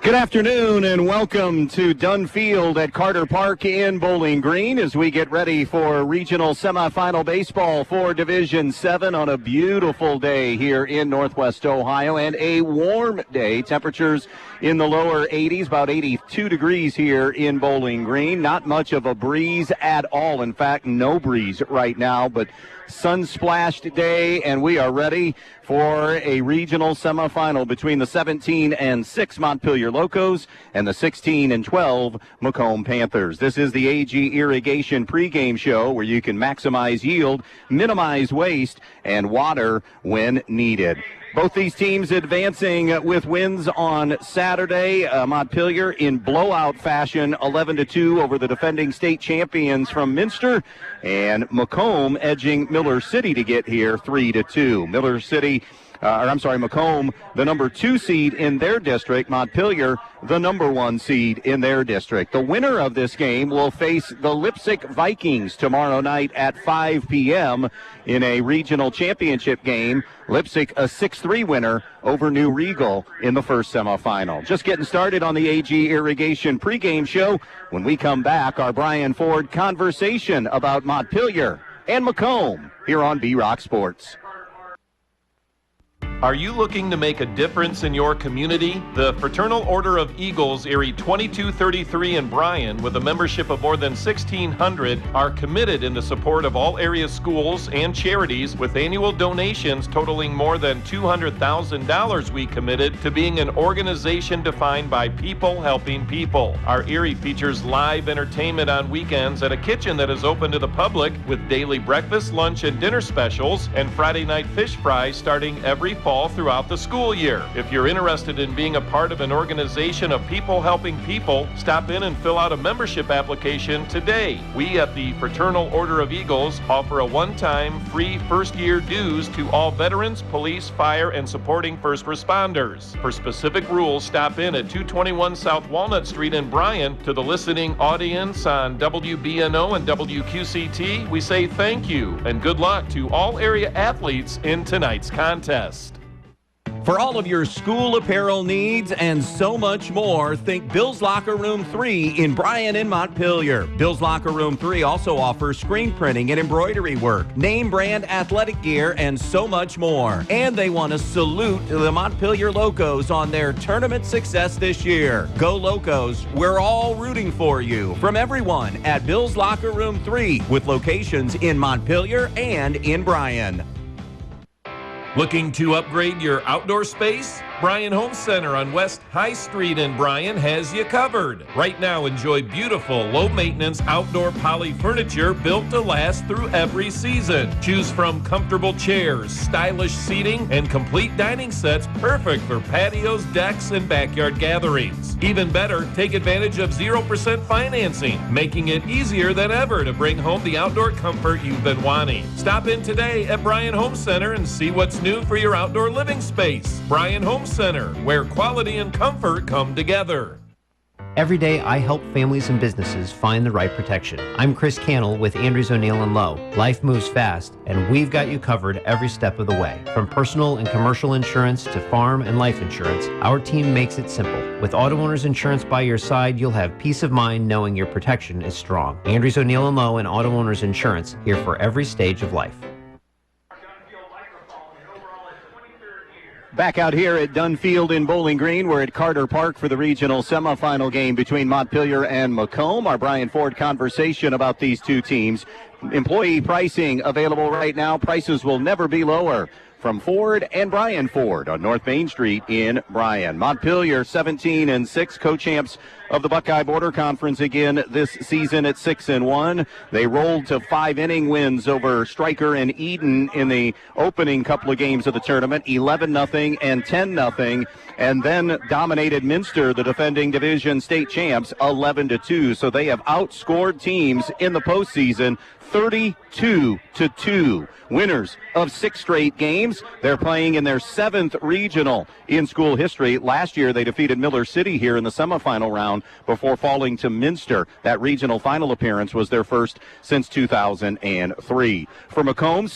Good afternoon and welcome to Dunn Field at Carter Park in Bowling Green as we get ready for regional semifinal baseball for Division VII on a beautiful day here in Northwest Ohio and a warm day. Temperatures in the lower 80s, about 82 degrees here in Bowling Green. Not much of a breeze at all. In fact, no breeze right now, but sun-splashed day, and we are ready for a regional semifinal between the 17-6 Montpelier Locos and the 16-12 McComb Panthers. This is the AG Irrigation pregame show where you can maximize yield, minimize waste, and water when needed. Both these teams advancing with wins on Saturday. Montpelier in blowout fashion, 11-2 over the defending state champions from Minster, and McComb edging Miller City to get here 3-2. McComb, the number 2 seed in their district. Montpelier, the number 1 seed in their district. The winner of this game will face the Leipzig Vikings tomorrow night at 5 p.m. in a regional championship game. Leipzig, a 6-3 winner over New Brigle in the first semifinal. Just getting started on the AG Irrigation pregame show. When we come back, our Brian Ford conversation about Montpelier and McComb here on B-Rock Sports. Are you looking to make a difference in your community? The Fraternal Order of Eagles, Erie 2233 in Bryan, with a membership of more than 1,600, are committed in the support of all area schools and charities, with annual donations totaling more than $200,000. We committed to being an organization defined by people helping people. Our Erie features live entertainment on weekends at a kitchen that is open to the public, with daily breakfast, lunch, and dinner specials, and Friday night fish fries starting every fall throughout the school year. If you're interested in being a part of an organization of people helping people, stop in and fill out a membership application today. We at the Fraternal Order of Eagles offer a one-time free first-year dues to all veterans, police, fire, and supporting first responders. For specific rules, stop in at 221 South Walnut Street in Bryan. To the listening audience on WBNO and WQCT, we say thank you and good luck to all area athletes in tonight's contest. For all of your school apparel needs and so much more, think Bill's Locker Room 3 in Bryan and Montpelier. Bill's Locker Room 3 also offers screen printing and embroidery work, name brand athletic gear, and so much more. And they want to salute the Montpelier Locos on their tournament success this year. Go Locos, we're all rooting for you. From everyone at Bill's Locker Room 3, with locations in Montpelier and in Bryan. Looking to upgrade your outdoor space? Bryan Home Center on West High Street in Bryan has you covered. Right now, enjoy beautiful, low-maintenance outdoor poly furniture built to last through every season. Choose from comfortable chairs, stylish seating, and complete dining sets perfect for patios, decks, and backyard gatherings. Even better, take advantage of 0% financing, making it easier than ever to bring home the outdoor comfort you've been wanting. Stop in today at Bryan Home Center and see what's new for your outdoor living space. Bryan Home Center, where quality and comfort come together. Every day, I help families and businesses find the right protection. I'm Chris Cannell with Andrews O'Neill & Lowe. Life moves fast, and we've got you covered every step of the way. From personal and commercial insurance to farm and life insurance, our team makes it simple. With Auto Owners Insurance by your side, you'll have peace of mind knowing your protection is strong. Andrews O'Neill & Lowe and Auto Owners Insurance, here for every stage of life. Back out here at Dunn Field in Bowling Green, we're at Carter Park for the regional semifinal game between Montpelier and McComb. Our Brian Ford conversation about these two teams. Employee pricing available right now. Prices will never be lower. From Ford and Brian Ford on North Main Street in Bryan. Montpelier 17-6, co-champs of the Buckeye Border Conference again this season at 6-1. They rolled to 5-inning wins over Stryker and Eden in the opening couple of games of the tournament, 11-0 and 10-0, and then dominated Minster, the defending division state champs, 11-2. So they have outscored teams in the postseason 32-2. Winners of 6 straight games. They're playing in their 7th regional in school history. Last year they defeated Miller City here in the semifinal round before falling to Minster. That regional final appearance was their first since 2003. For McComb,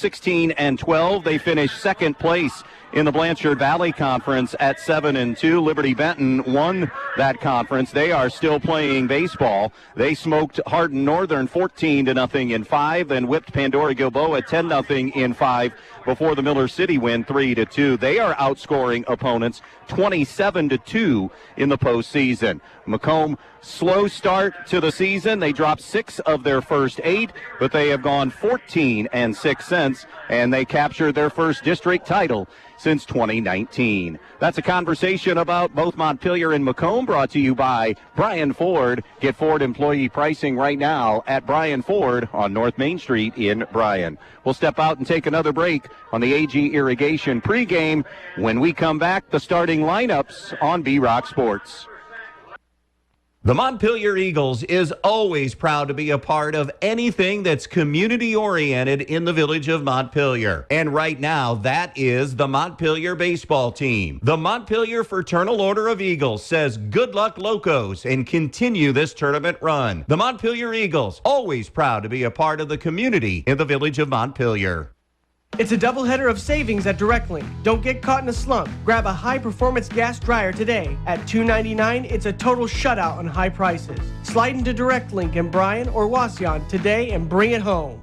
16-12. They finished second place in the Blanchard Valley Conference at 7 7-2. Liberty Benton won that conference. They are still playing baseball. They smoked Hardin Northern 14-0 in 5, and whipped Pandora Gilboa 10-0 in 5 before the Miller City win 3-2. They are outscoring opponents 27-2 in the postseason. McComb, slow start to the season. They dropped 6 of their first 8, but they have gone 14-6 since, and they captured their first district title since 2019. That's a conversation about both Montpelier and McComb, brought to you by Bryan Ford. Get Ford employee pricing right now at Bryan Ford on North Main Street in Bryan. We'll step out and take another break on the AG Irrigation pregame. When we come back, the starting lineups on B-Rock Sports. The Montpelier Eagles is always proud to be a part of anything that's community-oriented in the village of Montpelier. And right now, that is the Montpelier baseball team. The Montpelier Fraternal Order of Eagles says good luck, Locos, and continue this tournament run. The Montpelier Eagles, always proud to be a part of the community in the village of Montpelier. It's a doubleheader of savings at DirectLink. Don't get caught in a slump. Grab a high-performance gas dryer today. At $2.99, it's a total shutout on high prices. Slide into DirectLink in Bryan or Wauseon today and bring it home.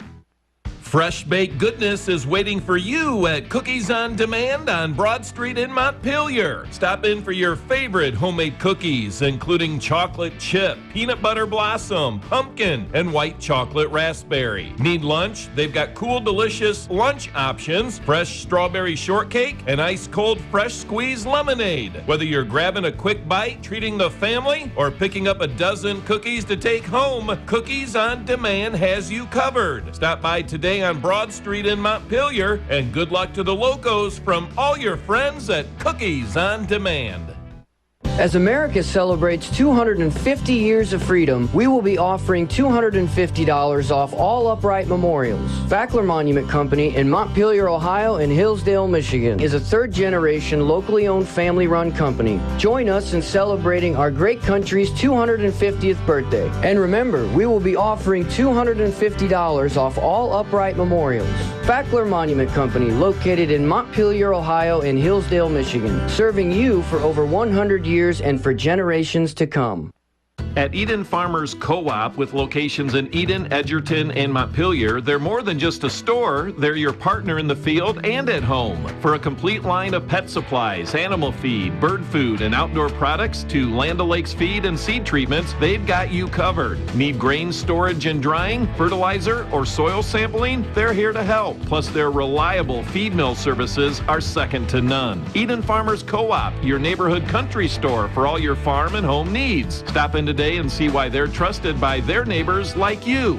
Fresh baked goodness is waiting for you at Cookies on Demand on Broad Street in Montpelier. Stop in for your favorite homemade cookies, including chocolate chip, peanut butter blossom, pumpkin, and white chocolate raspberry. Need lunch? They've got cool, delicious lunch options, fresh strawberry shortcake, and ice cold fresh squeezed lemonade. Whether you're grabbing a quick bite, treating the family, or picking up a dozen cookies to take home, Cookies on Demand has you covered. Stop by today on Broad Street in Montpelier, and good luck to the Locos from all your friends at Cookies on Demand. As America celebrates 250 years of freedom, we will be offering $250 off all upright memorials. Fackler Monument Company in Montpelier, Ohio and Hillsdale, Michigan is a third-generation, locally owned, family-run company. Join us in celebrating our great country's 250th birthday. And remember, we will be offering $250 off all upright memorials. Fackler Monument Company, located in Montpelier, Ohio and Hillsdale, Michigan, serving you for over 100 years and for generations to come. At Eden Farmers Co-op, with locations in Eden, Edgerton, and Montpelier, they're more than just a store. They're your partner in the field and at home. For a complete line of pet supplies, animal feed, bird food, and outdoor products to Land O'Lakes feed and seed treatments, they've got you covered. Need grain storage and drying, fertilizer, or soil sampling? They're here to help. Plus, their reliable feed mill services are second to none. Eden Farmers Co-op, your neighborhood country store for all your farm and home needs. Stop in today and see why they're trusted by their neighbors like you.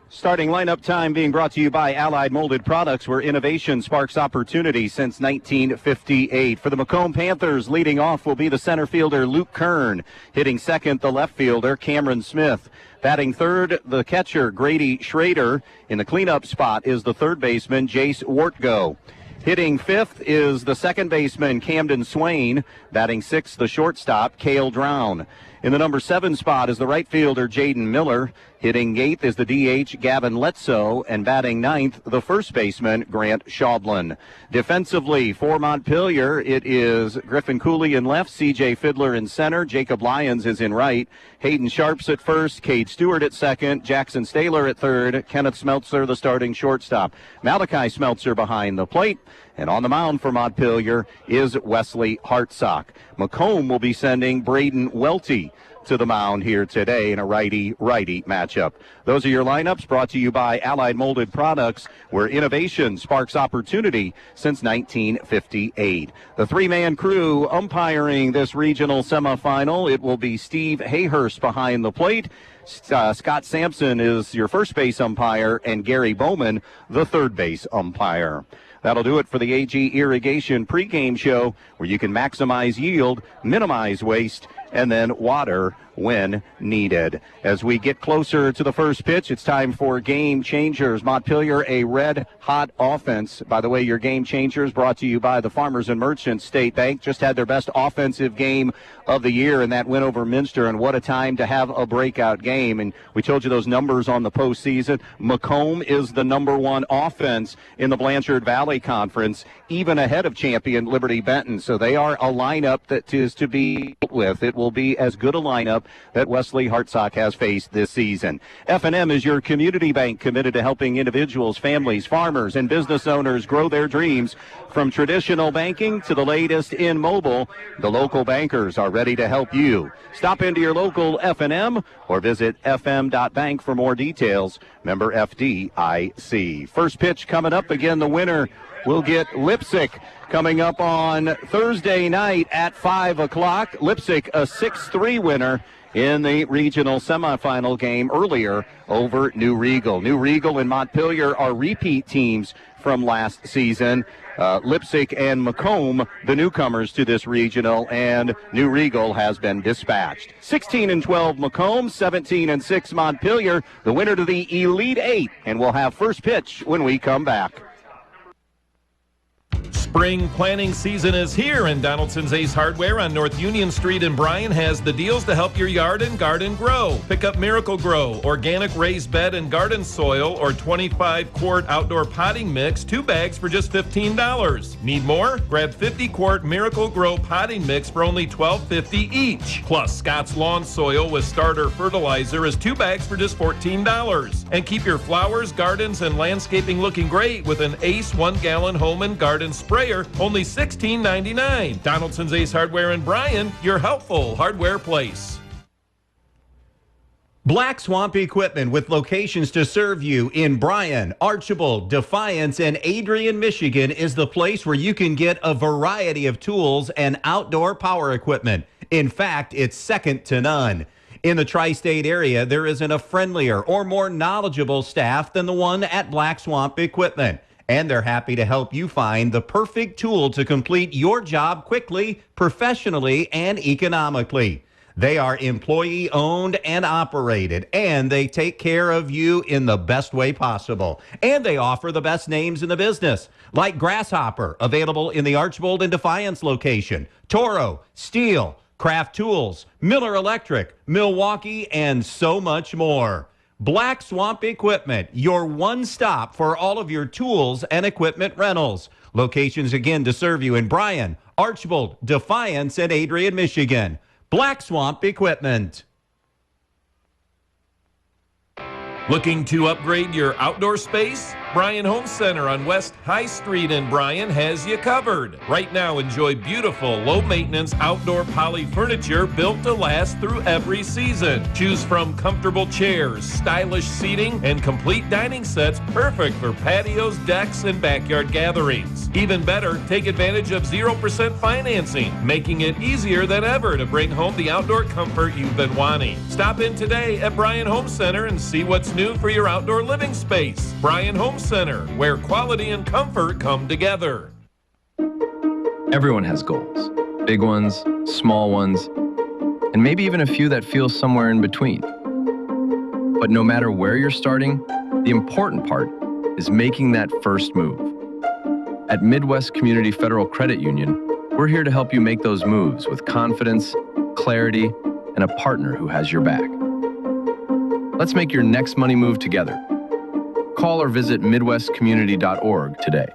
Starting lineup time being brought to you by Allied Molded Products, where innovation sparks opportunity since 1958. For the McComb Panthers, leading off will be the center fielder Luke Kern. Hitting second, the left fielder Cameron Smith. Batting third, the catcher Grady Schrader. In the cleanup spot is the third baseman Jace Wortgo. Hitting fifth is the second baseman Camden Swain. Batting sixth, the shortstop Cale Drown. In the number 7 spot is the right fielder Jaden Miller. Hitting eighth is the DH Gavin Letso, and batting ninth, the first baseman Grant Schaublin. Defensively for Montpelier, it is Griffin Cooley in left, C.J. Fiddler in center, Jacob Lyons is in right, Hayden Sharps at first, Cade Stewart at second, Jackson Staler at third, Kenneth Smeltzer the starting shortstop. Malachi Smeltzer behind the plate. And on the mound for Montpelier is Wesley Hartsock. McComb will be sending Braden Welty to the mound here today in a righty-righty matchup. Those are your lineups, brought to you by Allied Molded Products, where innovation sparks opportunity since 1958. The three-man crew umpiring this regional semifinal. It will be Steve Hayhurst behind the plate. Scott Sampson is your first base umpire, and Gary Bowman, the third base umpire. That'll do it for the AG Irrigation pregame show, where you can maximize yield, minimize waste, and then water when needed. As we get closer to the first pitch, it's time for Game Changers. Montpelier, a red-hot offense. By the way, your Game Changers brought to you by the Farmers and Merchants State Bank. Just had their best offensive game of the year, and that win over Minster, and what a time to have a breakout game. And we told you those numbers on the postseason. McComb is the number one offense in the Blanchard Valley Conference, even ahead of champion Liberty Benton. So they are a lineup that is to be dealt with. It will be as good a lineup that Wesley Hartsock has faced this season. F&M is your community bank committed to helping individuals, families, farmers, and business owners grow their dreams. From traditional banking to the latest in mobile, the local bankers are ready to help you. Stop into your local F&M or visit fm.bank for more details. Member FDIC. First pitch coming up. Again, the winner will get Lipsick coming up on Thursday night at 5 o'clock. Lipsick, a 6-3 winner in the regional semifinal game earlier over New Riegel. New Riegel and Montpelier are repeat teams from last season. Lipsick and McComb, the newcomers to this regional, and New Riegel has been dispatched. 16-12 McComb, 17-6 Montpelier, the winner to the Elite Eight, and we'll have first pitch when we come back. Spring planting season is here, and Donaldson's Ace Hardware on North Union Street in Bryan has the deals to help your yard and garden grow. Pick up Miracle Grow, organic raised bed and garden soil, or 25-quart outdoor potting mix, 2 bags for just $15. Need more? Grab 50-quart Miracle Grow potting mix for only $12.50 each. Plus, Scott's Lawn Soil with starter fertilizer is 2 bags for just $14. And keep your flowers, gardens, and landscaping looking great with an Ace 1-gallon home and garden sprayer, only $16.99. Donaldson's Ace Hardware in Bryan, your helpful hardware place. Black Swamp Equipment with locations to serve you in Bryan, Archibald, Defiance, and Adrian, Michigan is the place where you can get a variety of tools and outdoor power equipment. In fact, it's second to none. In the tri-state area, there isn't a friendlier or more knowledgeable staff than the one at Black Swamp Equipment. And they're happy to help you find the perfect tool to complete your job quickly, professionally, and economically. They are employee-owned and operated, and they take care of you in the best way possible. And they offer the best names in the business, like Grasshopper, available in the Archibald and Defiance location, Toro, Steel, Craft Tools, Miller Electric, Milwaukee, and so much more. Black Swamp Equipment, your one stop for all of your tools and equipment rentals. Locations again to serve you in Bryan, Archibald, Defiance, and Adrian, Michigan. Black Swamp Equipment. Looking to upgrade your outdoor space? Bryan Home Center on West High Street in Bryan has you covered. Right now, enjoy beautiful, low-maintenance outdoor poly furniture built to last through every season. Choose from comfortable chairs, stylish seating, and complete dining sets perfect for patios, decks, and backyard gatherings. Even better, take advantage of 0% financing, making it easier than ever to bring home the outdoor comfort you've been wanting. Stop in today at Bryan Home Center and see what's new for your outdoor living space. Bryan Home Center, where quality and comfort come together. Everyone has goals, big ones, small ones, and maybe even a few that feel somewhere in between. But no matter where you're starting, the important part is making that first move. At Midwest Community Federal Credit Union, we're here to help you make those moves with confidence, clarity, and a partner who has your back. Let's make your next money move together. Call or visit midwestcommunity.org today.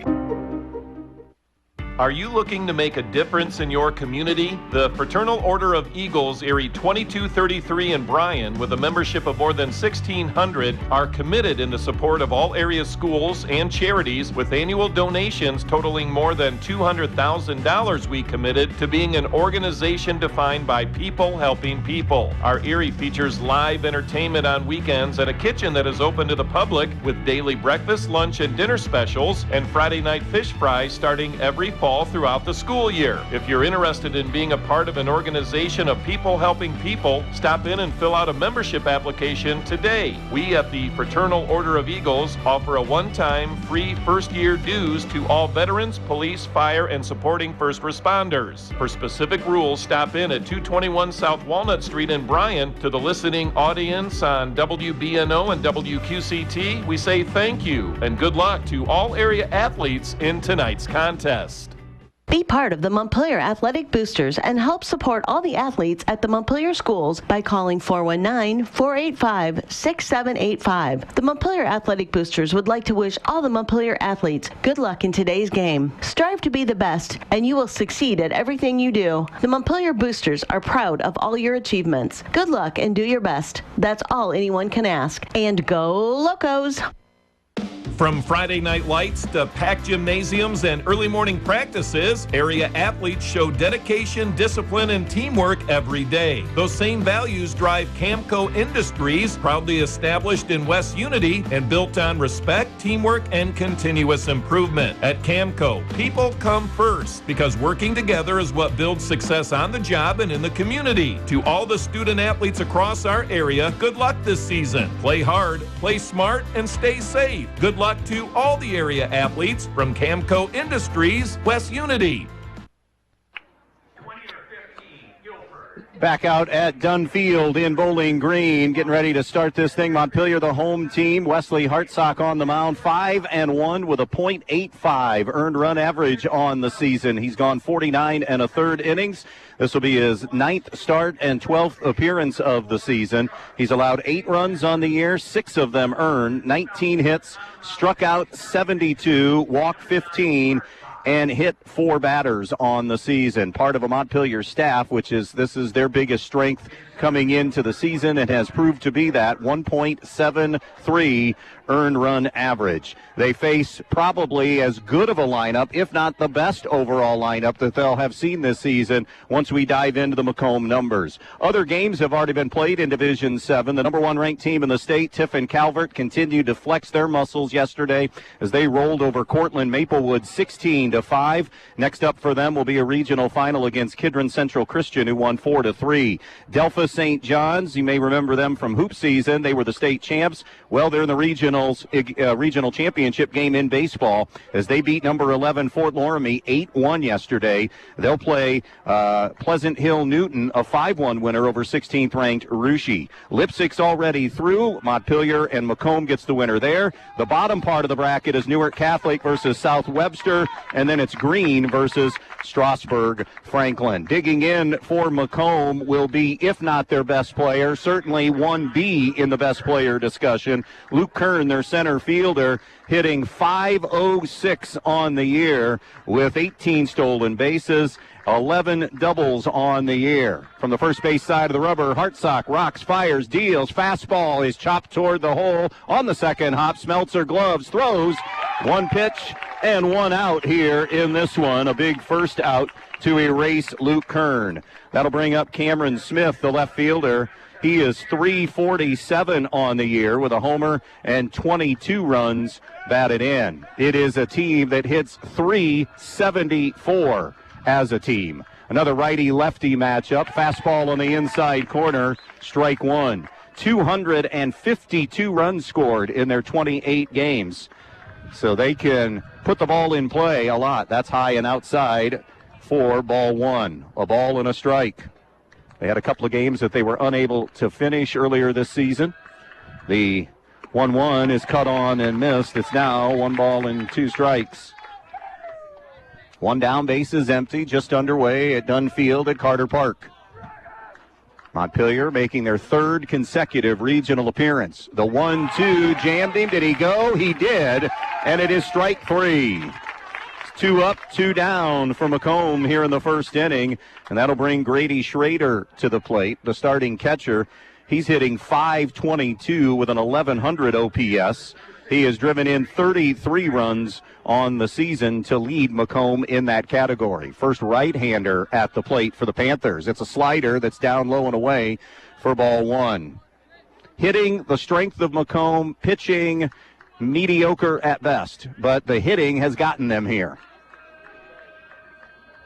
Are you looking to make a difference in your community? The Fraternal Order of Eagles, Erie 2233 in Bryan, with a membership of more than 1,600, are committed in the support of all area schools and charities, with annual donations totaling more than $200,000. We committed to being an organization defined by people helping people. Our Erie features live entertainment on weekends at a kitchen that is open to the public, with daily breakfast, lunch, and dinner specials, and Friday night fish fries starting every fall all throughout the school year. If you're interested in being a part of an organization of people helping people, stop in and fill out a membership application today. We at the Fraternal Order of Eagles offer a one-time free first-year dues to all veterans, police, fire, and supporting first responders. For specific rules, stop in at 221 South Walnut Street in Bryan. To the listening audience on WBNO and WQCT, we say thank you and good luck to all area athletes in tonight's contest. Be part of the Montpelier Athletic Boosters and help support all the athletes at the Montpelier schools by calling 419-485-6785. The Montpelier Athletic Boosters would like to wish all the Montpelier athletes good luck in today's game. Strive to be the best, and you will succeed at everything you do. The Montpelier Boosters are proud of all your achievements. Good luck and do your best. That's all anyone can ask. And go Locos! From Friday night lights to packed gymnasiums and early morning practices, area athletes show dedication, discipline, and teamwork every day. Those same values drive Camco Industries, proudly established in West Unity and built on respect, teamwork, and continuous improvement. At Camco, people come first because working together is what builds success on the job and in the community. To all the student athletes across our area, good luck this season. Play hard, play smart, and stay safe. Good luck to all the area athletes from Camco Industries, West Unity. Back out at Dunn Field in Bowling Green, getting ready to start this thing. Montpelier, the home team. Wesley Hartsock on the mound, 5-1 with a .85 earned run average on the season. He's gone 49 1/3 innings. This will be his 9th start and 12th appearance of the season. He's allowed 8 runs on the year, 6 of them earned, 19 hits, struck out 72, walked 15, and hit 4 batters on the season. Part of a Montpelier staff, this is their biggest strength coming into the season and has proved to be that 1.73 earned run average. They face probably as good of a lineup, if not the best overall lineup that they'll have seen this season once we dive into the McComb numbers. Other games have already been played in Division VII. The number 1 ranked team in the state, Tiffin Calvert, continued to flex their muscles yesterday as they rolled over Cortland Maplewood 16-5. Next up for them will be a regional final against Kidron Central Christian, who won 4-3. Delphus St. John's, you may remember them from hoop season. They were the state champs. Well, they're in the regional championship game in baseball as they beat number 11 Fort Loramie 8-1 yesterday. They'll play Pleasant Hill Newton, a 5-1 winner over 16th ranked Russia. Lipsick's already through. Montpelier and McComb gets the winner there. The bottom part of the bracket is Newark Catholic versus South Webster, and then it's Green versus Strasburg Franklin. Digging in for McComb will be, if not their best player, certainly 1B in the best player discussion. Luke Kern, their center fielder, hitting .506 on the year with 18 stolen bases, 11 doubles on the year. From the first base side of the rubber, Hartsock rocks, fires, deals, fastball is chopped toward the hole. On the second hop, Smeltzer gloves, throws, 1 pitch and 1 out here in this one. A big first out to erase Luke Kern. That'll bring up Cameron Smith, the left fielder. He is .347 on the year with a homer and 22 runs batted in. It is a team that hits .374 as a team. Another righty-lefty matchup. Fastball on the inside corner, strike 1. 252 runs scored in their 28 games. So they can put the ball in play a lot. That's high and outside for ball 1. A ball and a strike. They had a couple of games that they were unable to finish earlier this season. The 1-1 is cut on and missed. It's now 1 ball and 2 strikes. 1 down, base is empty, just underway at Dunn Field at Carter Park. Montpelier making their 3rd consecutive regional appearance. The 1-2 jammed him. Did he go? He did. And it is strike 3. 2 up, 2 down for McComb here in the first inning. And that'll bring Grady Schrader to the plate, the starting catcher. He's hitting .522 with an 1100 OPS. He has driven in 33 runs on the season to lead McComb in that category. First right-hander at the plate for the Panthers. It's a slider that's down low and away for ball 1. Hitting, the strength of McComb. Pitching, mediocre at best, but the hitting has gotten them here.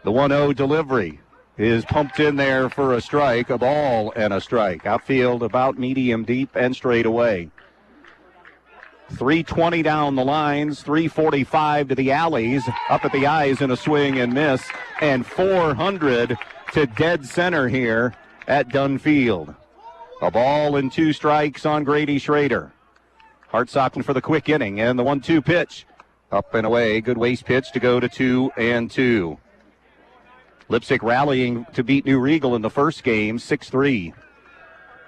The 1-0 delivery is pumped in there for a strike, a ball and a strike. Outfield about medium deep and straight away. 320 down the lines, 345 to the alleys, up at the eyes in a swing and miss, and 400 to dead center here at Dunfield. A ball and 2 strikes on Grady Schrader. Hartsock for the quick inning, and the 1-2 pitch. Up and away, good waste pitch to go to 2-2. Lipsick rallying to beat New Riegel in the first game, 6-3.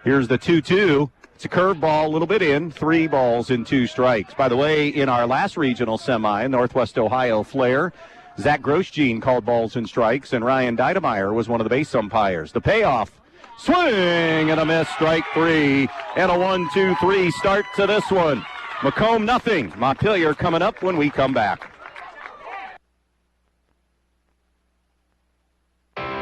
Here's the 2-2. It's a curveball, a little bit in, 3 balls and 2 strikes. By the way, in our last regional semi, Northwest Ohio Flair, Zach Grosjean called balls and strikes, and Ryan Deidemeyer was one of the base umpires. The payoff, swing and a miss, strike 3, and a 1-2-3 start to this one. McComb nothing. Montpelier coming up when we come back.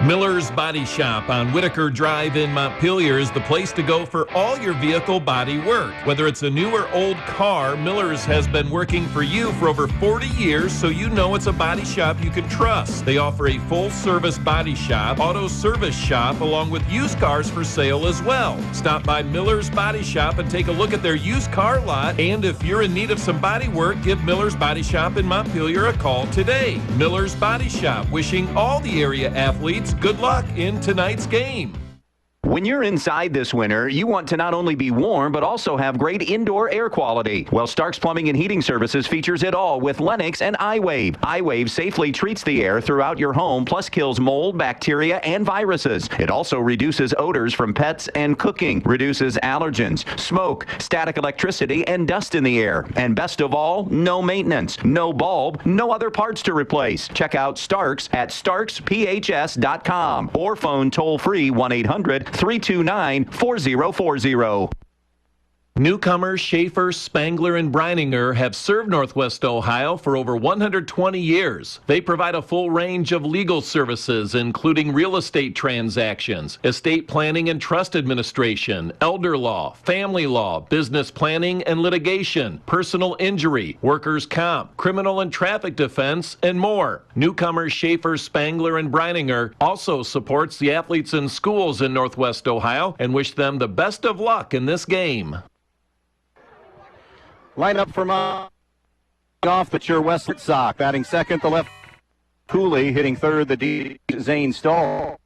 Miller's Body Shop on Whitaker Drive in Montpelier is the place to go for all your vehicle body work. Whether it's a new or old car, Miller's has been working for you for over 40 years, so you know it's a body shop you can trust. They offer a full-service body shop, auto service shop, along with used cars for sale as well. Stop by Miller's Body Shop and take a look at their used car lot, and if you're in need of some body work, give Miller's Body Shop in Montpelier a call today. Miller's Body Shop, wishing all the area athletes good luck in tonight's game. When you're inside this winter, you want to not only be warm, but also have great indoor air quality. Well, Stark's Plumbing and Heating Services features it all with Lennox and iWave. iWave safely treats the air throughout your home, plus kills mold, bacteria, and viruses. It also reduces odors from pets and cooking, reduces allergens, smoke, static electricity, and dust in the air. And best of all, no maintenance, no bulb, no other parts to replace. Check out Stark's at starksphs.com or phone toll-free 1-800-329-4040. Newcomers Schaefer, Spangler, and Brininger have served Northwest Ohio for over 120 years. They provide a full range of legal services, including real estate transactions, estate planning and trust administration, elder law, family law, business planning and litigation, personal injury, workers' comp, criminal and traffic defense, and more. Newcomers Schaefer, Spangler, and Brininger also supports the athletes in schools in Northwest Ohio and wish them the best of luck in this game. Line up from off the Sure West Sock. Batting second, the left Cooley. Hitting third, the D. Zane Stahl.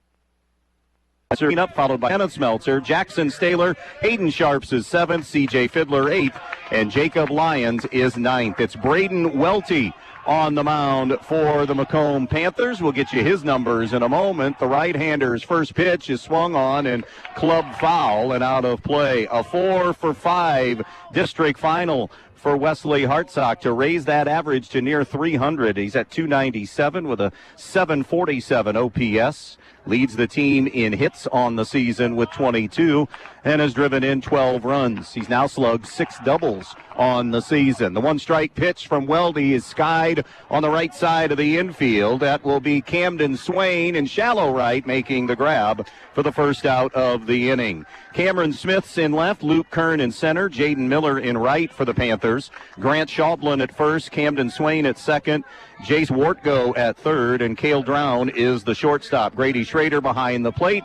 Up, followed by Kenneth Smeltzer, Jackson Staylor, Hayden Sharps is 7th, C.J. Fiddler 8th, and Jacob Lyons is 9th. It's Braden Welty on the mound for the McComb Panthers. We'll get you his numbers in a moment. The right-hander's first pitch is swung on and club foul and out of play. A 4-for-5 district final for Wesley Hartsock to raise that average to near 300. He's at 297 with a 747 OPS. Leads the team in hits on the season with 22 and has driven in 12 runs. He's now slugged 6 doubles on the season. The 1-strike pitch from Weldy is skied on the right side of the infield. That will be Camden Swain in shallow right making the grab for the first out of the inning. Cameron Smith's in left, Luke Kern in center, Jaden Miller in right for the Panthers. Grant Schaublin at first, Camden Swain at second, Jace Wortgo at third, and Cale Drown is the shortstop. Grady Schrader behind the plate,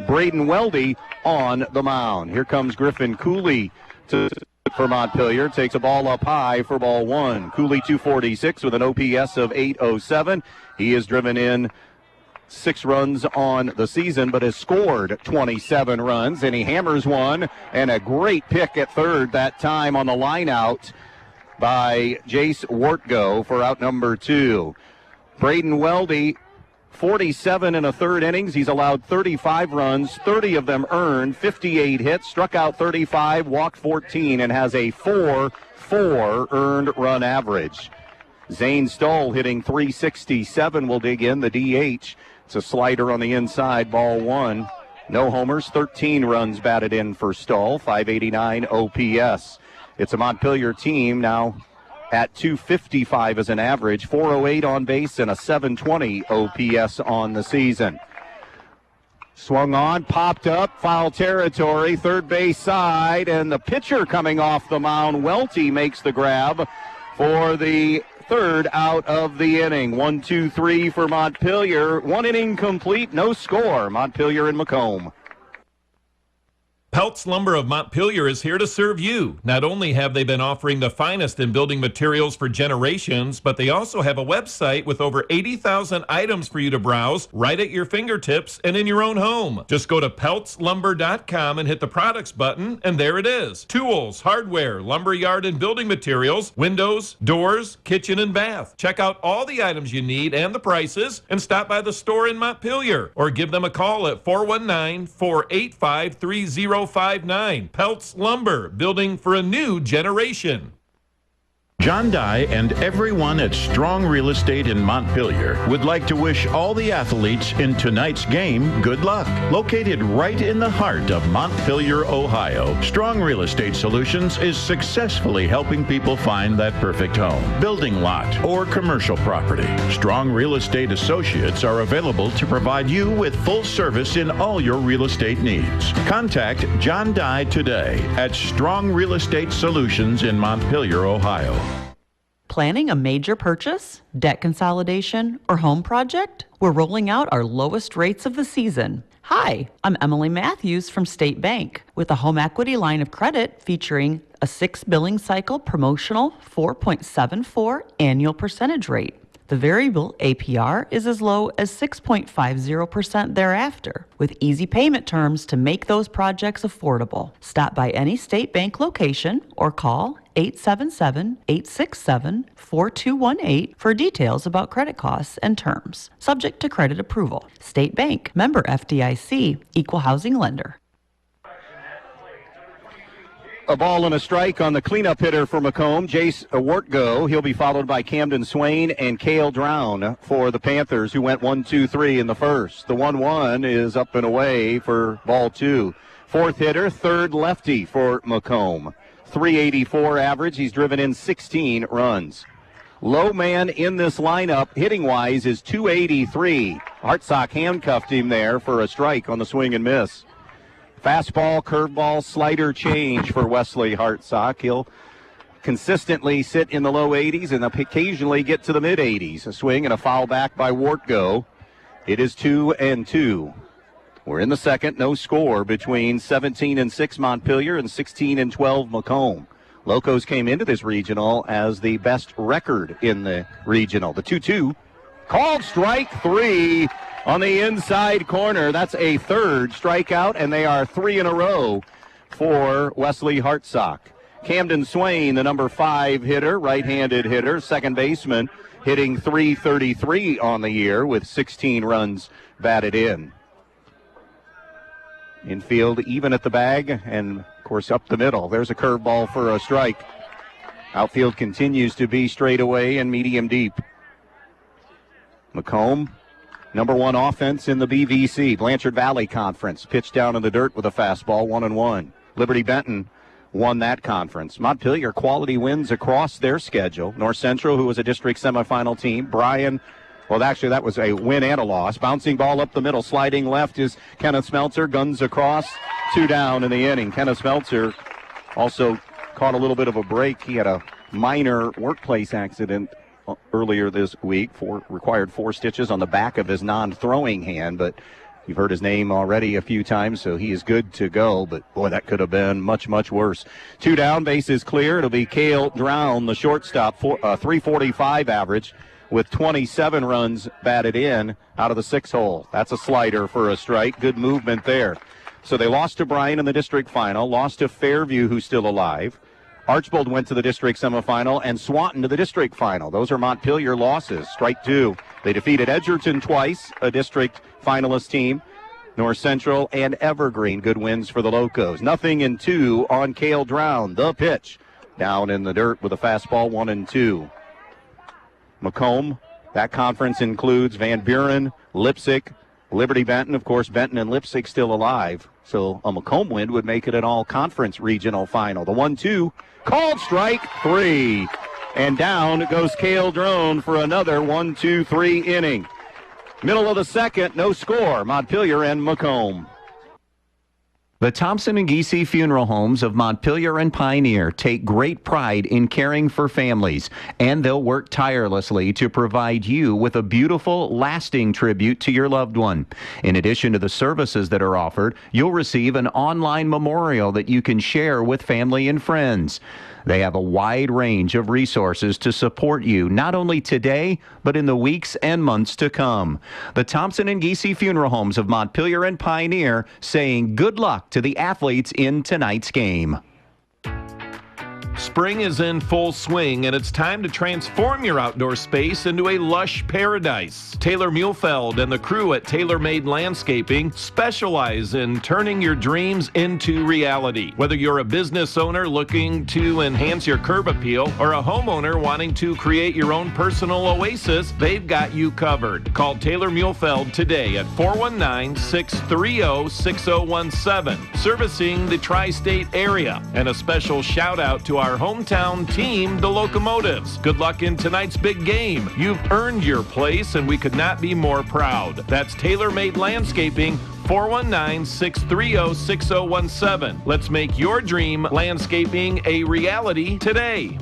Braden Weldy on the mound. Here comes Griffin Cooley for Montpelier. Takes a ball up high for ball 1. Cooley 246 with an OPS of 807. He has driven in 6 runs on the season, but has scored 27 runs, and he hammers one, and a great pick at third that time on the line out by Jace Wortgo for out number 2. Braden Weldy, 47 in a third innings. He's allowed 35 runs, 30 of them earned, 58 hits, struck out 35, walked 14, and has a 4.4 earned run average. Zane Stahl hitting 367 will dig in, the DH. It's a slider on the inside, ball 1. No homers, 13 runs batted in for Stahl, 589 OPS. It's a Montpelier team now at 255 as an average, 408 on base, and a 720 OPS on the season. Swung on, popped up, foul territory, third base side, and the pitcher coming off the mound, Welty, makes the grab for the third out of the inning. 1-2-3 for Montpelier. 1 inning complete, no score. Montpelier and McComb. Peltz Lumber of Montpelier is here to serve you. Not only have they been offering the finest in building materials for generations, but they also have a website with over 80,000 items for you to browse right at your fingertips and in your own home. Just go to peltzlumber.com and hit the products button, and there it is. Tools, hardware, lumberyard and building materials, windows, doors, kitchen and bath. Check out all the items you need and the prices, and stop by the store in Montpelier, or give them a call at 419-485-3059. Peltz Lumber, building for a new generation. John Dye and everyone at Strong Real Estate in Montpelier would like to wish all the athletes in tonight's game good luck. Located right in the heart of Montpelier, Ohio, Strong Real Estate Solutions is successfully helping people find that perfect home, building lot, or commercial property. Strong Real Estate Associates are available to provide you with full service in all your real estate needs. Contact John Dye today at Strong Real Estate Solutions in Montpelier, Ohio. Planning a major purchase, debt consolidation, or home project? We're rolling out our lowest rates of the season. Hi, I'm Emily Matthews from State Bank with a home equity line of credit featuring a 6 billing cycle promotional 4.74 annual percentage rate. The variable APR is as low as 6.50% thereafter, with easy payment terms to make those projects affordable. Stop by any State Bank location or call 877-867-4218 for details about credit costs and terms. Subject to credit approval. State Bank, member FDIC, equal housing lender. A ball and a strike on the cleanup hitter for McComb, Jace Wartgo. He'll be followed by Camden Swain and Cale Drown for the Panthers, who went 1-2-3 in the first. The 1-1 is up and away for ball 2. Fourth hitter, third lefty for McComb. 384 average. He's driven in 16 runs. Low man in this lineup, hitting-wise, is 283. Hartsock handcuffed him there for a strike on the swing and miss. Fastball, curveball, slider change for Wesley Hartsock. He'll consistently sit in the low 80s and occasionally get to the mid-80s. A swing and a foul back by Wartgo. It is 2-2. We're in the second, no score between 17-6 Montpelier and 16-12 McComb. Locos came into this regional as the best record in the regional. The 2-2, called strike 3 on the inside corner. That's a third strikeout, and they are 3 in a row for Wesley Hartsock. Camden Swain, the number 5 hitter, right-handed hitter, second baseman, hitting .333 on the year with 16 runs batted in. Infield even at the bag, and of course up the middle. There's a curveball for a strike. Outfield continues to be straight away and medium deep. McComb, number 1 offense in the BVC, Blanchard Valley Conference, pitched down in the dirt with a fastball, 1-1. Liberty Benton won that conference. Montpelier quality wins across their schedule. North Central, who was a district semifinal team. Bryan, well, actually, that was a win and a loss. Bouncing ball up the middle, sliding left is Kenneth Smeltzer. Guns across, 2 down in the inning. Kenneth Smeltzer also caught a little bit of a break. He had a minor workplace accident earlier this week. Required 4 stitches on the back of his non-throwing hand, but you've heard his name already a few times, so he is good to go. But, boy, that could have been much, much worse. 2 down, base is clear. It'll be Cale Drown, the shortstop, 345 average with 27 runs batted in out of the 6 hole. That's a slider for a strike. Good movement there. So they lost to Bryan in the district final, lost to Fairview, who's still alive. Archbold went to the district semifinal, and Swanton to the district final. Those are Montpelier losses. Strike 2. They defeated Edgerton twice, a district finalist team. North Central and Evergreen, good wins for the Locos. 0-2 on Cale Drown. The pitch down in the dirt with a fastball, 1-2. McComb, that conference includes Van Buren, Lipsick, Liberty Benton. Of course, Benton and Lipsick still alive. So a McComb win would make it an all-conference regional final. The 1-2, called strike 3. And down goes Cale Drown for another 1-2-3 inning. Middle of the second, no score. Montpelier and McComb. The Thompson and Giese Funeral Homes of Montpelier and Pioneer take great pride in caring for families, and they'll work tirelessly to provide you with a beautiful, lasting tribute to your loved one. In addition to the services that are offered, you'll receive an online memorial that you can share with family and friends. They have a wide range of resources to support you, not only today, but in the weeks and months to come. The Thompson and Giese Funeral Homes of Montpelier and Pioneer saying good luck to the athletes in tonight's game. Spring is in full swing, and it's time to transform your outdoor space into a lush paradise. Taylor Muhlfeld and the crew at Taylor Made Landscaping specialize in turning your dreams into reality. Whether you're a business owner looking to enhance your curb appeal or a homeowner wanting to create your own personal oasis, they've got you covered. Call Taylor Muhlfeld today at 419-630-6017, servicing the tri-state area. And a special shout out to our hometown team, the Locomotives. Good luck in tonight's big game. You've earned your place, and we could not be more proud. That's Taylor Made Landscaping, 419-630-6017. Let's make your dream landscaping a reality today.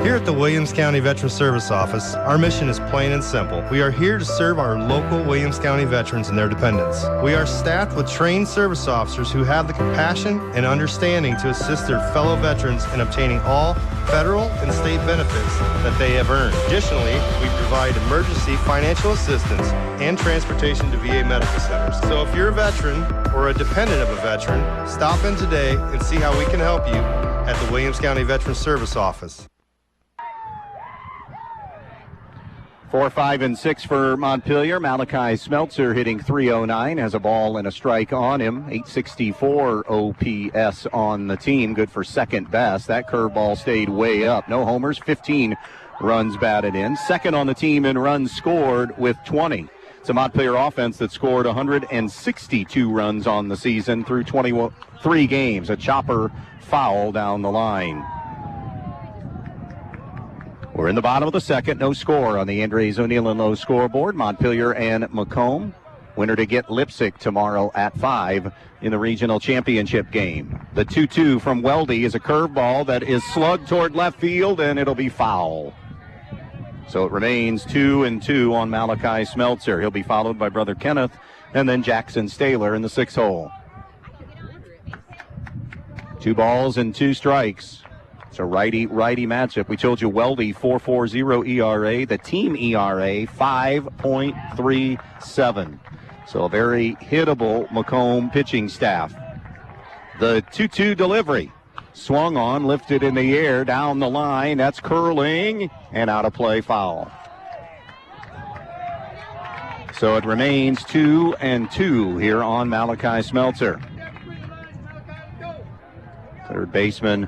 Here at the Williams County Veteran Service Office, our mission is plain and simple. We are here to serve our local Williams County veterans and their dependents. We are staffed with trained service officers who have the compassion and understanding to assist their fellow veterans in obtaining all federal and state benefits that they have earned. Additionally, we provide emergency financial assistance and transportation to VA medical centers. So if you're a veteran or a dependent of a veteran, stop in today and see how we can help you at the Williams County Veteran Service Office. 4, 5, and 6 for Montpelier. Malachi Smeltzer hitting .309, has a ball and a strike on him. .864 OPS on the team, good for second best. That curveball stayed way up. No homers, 15 runs batted in. Second on the team in runs scored with 20. It's a Montpelier offense that scored 162 runs on the season through 23 games. A chopper foul down the line. We're in the bottom of the second. No score on the Andres O'Neill and Lowe scoreboard. Montpelier and McComb. Winner to get Lipsick tomorrow at 5 in the regional championship game. The 2-2 from Weldy is a curveball that is slugged toward left field, and it'll be foul. So it remains 2-2 on Malachi Smeltzer. He'll be followed by brother Kenneth and then Jackson Staler in the 6th hole. 2 balls and 2 strikes. It's a righty-righty matchup. We told you Weldy 4.40 ERA. The team ERA 5.37. So a very hittable McComb pitching staff. The 2-2 delivery. Swung on, lifted in the air, down the line. That's curling and out of play, foul. So it remains 2-2 here on Malachi Smeltzer. Third baseman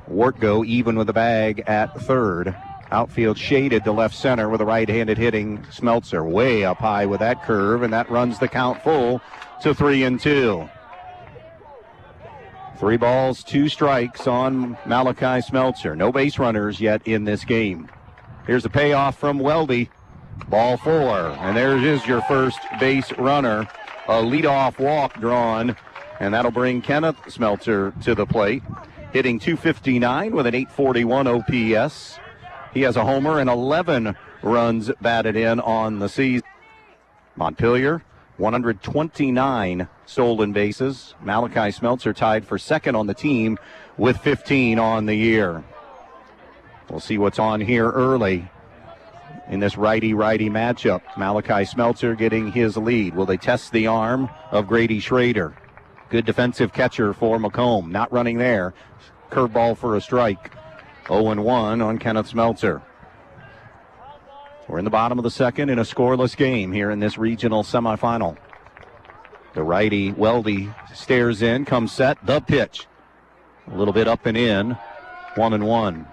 Wartgo even with the bag at third. Outfield shaded to left center with a right-handed hitting Smeltzer. Way up high with that curve, and that runs the count full to 3-2. 3 balls, 2 strikes on Malachi Smeltzer. No base runners yet in this game. Here's a payoff from Weldy. Ball 4, and there is your first base runner. A leadoff walk drawn, and that'll bring Kenneth Smeltzer to the plate. Hitting .259 with an .841 OPS. He has a homer and 11 runs batted in on the season. Montpelier, 129 stolen bases. Malachi Smeltzer tied for second on the team with 15 on the year. We'll see what's on here early in this righty-righty matchup. Malachi Smeltzer getting his lead. Will they test the arm of Grady Schrader? Good defensive catcher for McComb. Not running there. Curveball for a strike. 0-1 on Kenneth Smeltzer. We're in the bottom of the second in a scoreless game here in this regional semifinal. The righty Weldy stares in, comes set, the pitch. A little bit up and in. 1-1.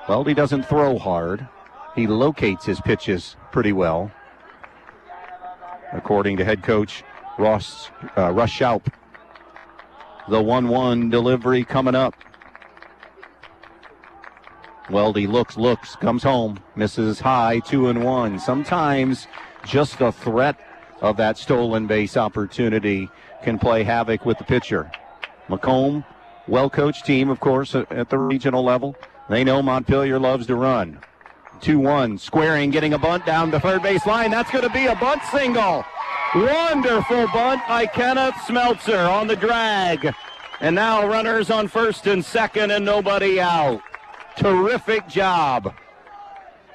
Weldy doesn't throw hard. He locates his pitches pretty well, according to head coach Russ Schaup. The 1-1 delivery coming up. Weldy looks, comes home, misses high, 2-1. Sometimes just a threat of that stolen base opportunity can play havoc with the pitcher. McComb, well-coached team, of course, at the regional level. They know Montpelier loves to run. 2-1, squaring, getting a bunt down the third base line. That's going to be a bunt single. Wonderful bunt by Kenneth Smeltzer on the drag. And now runners on first and second and nobody out. Terrific job.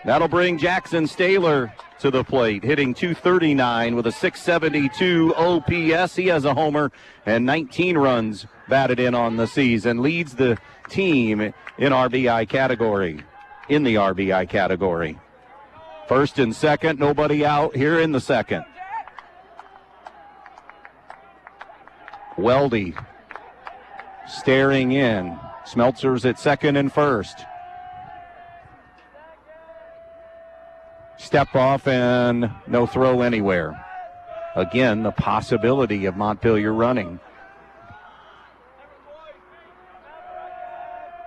That'll bring Jackson Staylor to the plate, hitting .239 with a .672 OPS. He has a homer and 19 runs batted in on the season. Leads the team in RBI category, in the RBI category. First and second, nobody out here in the second. Weldy staring in. Smeltzer's at second and first. Step off and no throw anywhere. Again, the possibility of Montpelier running.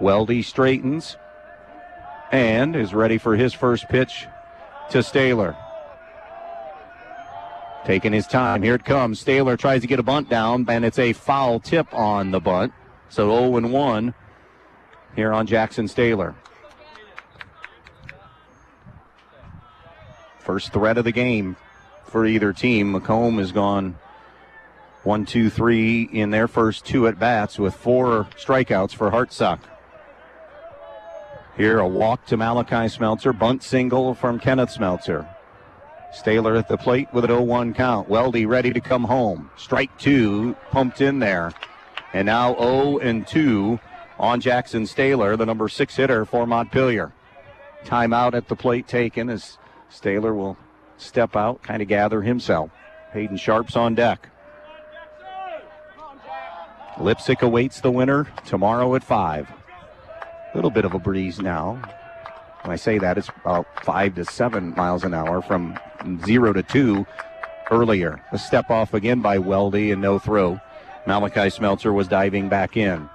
Weldy straightens and is ready for his first pitch to Staylor. Taking his time. Here it comes. Staylor tries to get a bunt down, and it's a foul tip on the bunt. So 0-1 here on Jackson Staylor. First threat of the game for either team. McComb has gone 1-2-3 in their first two at-bats with 4 strikeouts for Hartsock. Here a walk to Malachi Smeltzer. Bunt single from Kenneth Smeltzer. Staylor at the plate with an 0-1 count. Weldy ready to come home. Strike 2 pumped in there. And now 0-2 on Jackson Staylor, the number 6 hitter for Montpelier. Timeout at the plate taken as Staylor will step out, kind of gather himself. Hayden Sharp's on deck. Lipsick awaits the winner tomorrow at 5. A little bit of a breeze now. When I say that, it's about 5 to 7 miles an hour from 0 to 2 earlier. A step off again by Weldy and no throw. Malachi Smeltzer was diving back in.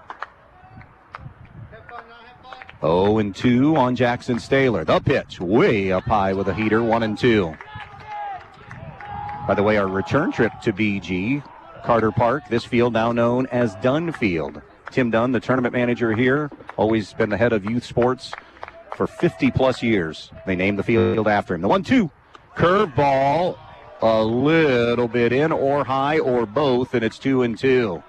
0-2 on Jackson Staylor. The pitch way up high with a heater, 1-2. By the way, our return trip to BG, Carter Park, this field now known as Dunn Field. Tim Dunn, the tournament manager here, always been the head of youth sports for 50-plus years. They named the field after him. The 1-2, curveball, a little bit in or high or both, and it's 2-2.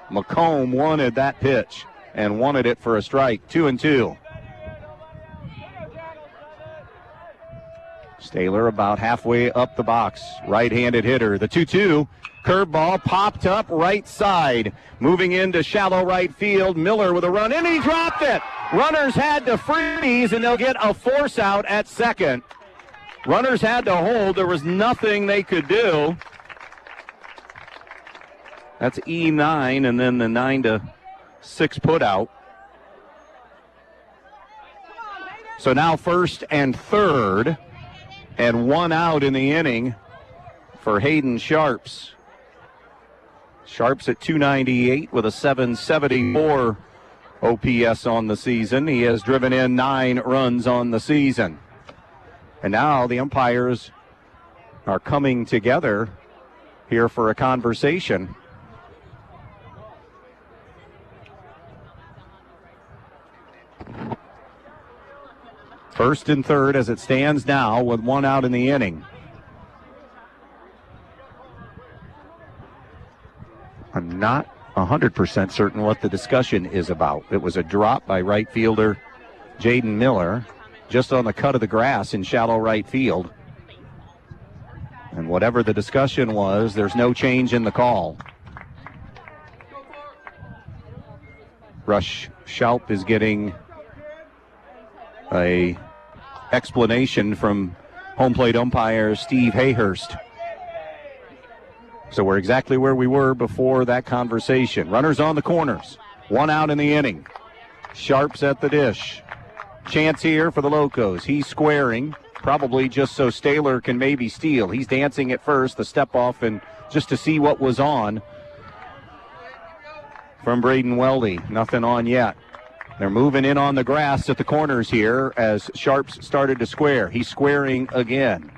McComb wanted that pitch and wanted it for a strike. 2-2. Staylor about halfway up the box. Right-handed hitter. The 2-2. Curveball popped up right side. Moving into shallow right field. Miller with a run, and he dropped it. Runners had to freeze, and they'll get a force out at second. Runners had to hold. There was nothing they could do. That's E9, and then the 9-6 put out. So now first and third, and 1 out in the inning for Hayden Sharps. Sharps at .298 with a .774 OPS on the season. He has driven in 9 runs on the season. And now the umpires are coming together here for a conversation. First and third as it stands now with 1 out in the inning. I'm not 100% certain what the discussion is about. It was a drop by right fielder Jaden Miller just on the cut of the grass in shallow right field. And whatever the discussion was, there's no change in the call. Rush Schaup is getting a explanation from home plate umpire Steve Hayhurst. So we're exactly where we were before that conversation. Runners on the corners. 1 out in the inning. Sharps at the dish. Chance here for the Locos. He's squaring, probably just so Staylor can maybe steal. He's dancing at first, the step off, and just to see what was on from Braden Weldy. Nothing on yet. They're moving in on the grass at the corners here as Sharps started to square. He's squaring again.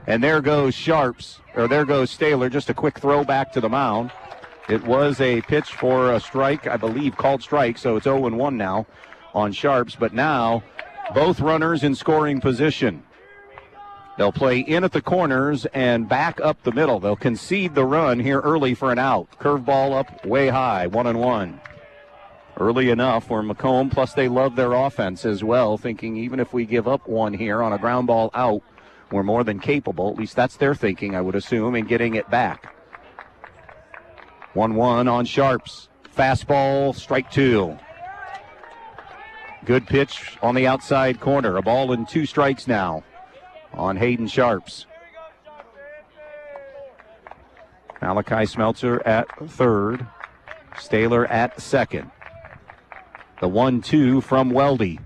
And there goes there goes Staylor. Just a quick throw back to the mound. It was a pitch for a strike, I believe, called strike, so it's 0-1 now on Sharps. But now both runners in scoring position. They'll play in at the corners and back up the middle. They'll concede the run here early for an out. Curveball up way high, 1-1. Early enough for McComb, plus they love their offense as well, thinking even if we give up one here on a ground ball out, we're more than capable. At least that's their thinking, I would assume, in getting it back. 1-1 on Sharps. Fastball, strike two. Good pitch on the outside corner. A ball and 2 strikes now on Hayden Sharps. Malachi Smeltzer at third. Staylor at second. The 1-2 from Weldy.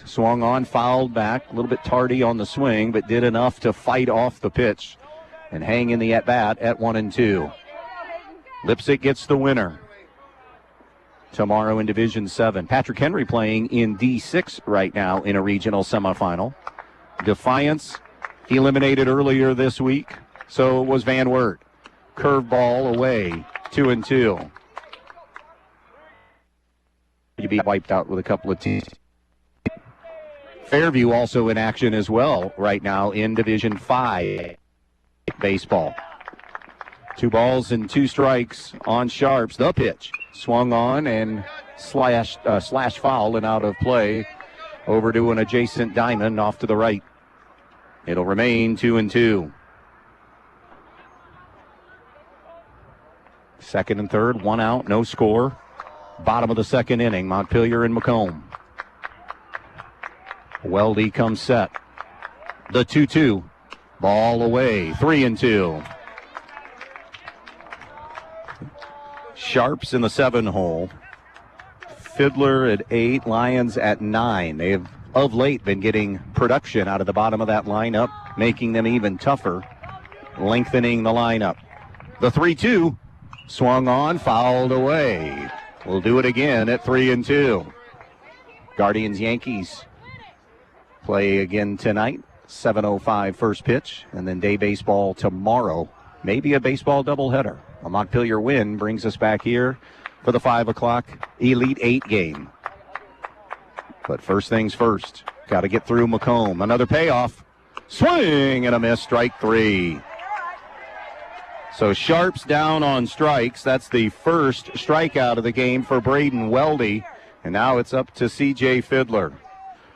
Swung on, fouled back. A little bit tardy on the swing, but did enough to fight off the pitch and hang in the at-bat at 1-2. Lipsick gets the winner tomorrow in Division VII. Patrick Henry playing in D6 right now in a regional semifinal. Defiance eliminated earlier this week. So was Van Wert. Curveball away, 2-2. You'd be wiped out with a couple of teams. Fairview also in action as well right now in Division V baseball. 2 balls and 2 strikes on Sharps. The pitch swung on and slash foul and out of play over to an adjacent diamond off to the right. It'll remain 2-2. Second and third, 1 out, no score. Bottom of the second inning, Montpelier and McComb. Weldy comes set. The 2-2. Ball away, 3-2. Sharps in the 7 hole. Fiddler at 8, Lions at 9. They have of late been getting production out of the bottom of that lineup, making them even tougher, lengthening the lineup. The 3-2 swung on, fouled away. We'll do it again at 3-2. Guardians Yankees play again tonight, 7:05 first pitch, and then day baseball tomorrow. Maybe a baseball doubleheader. A Montpelier win brings us back here for the 5 o'clock Elite 8 game. But first things first, got to get through McComb. Another payoff. Swing and a miss, strike 3. So Sharps down on strikes. That's the first strikeout of the game for Braden Weldy. And now it's up to C.J. Fiddler.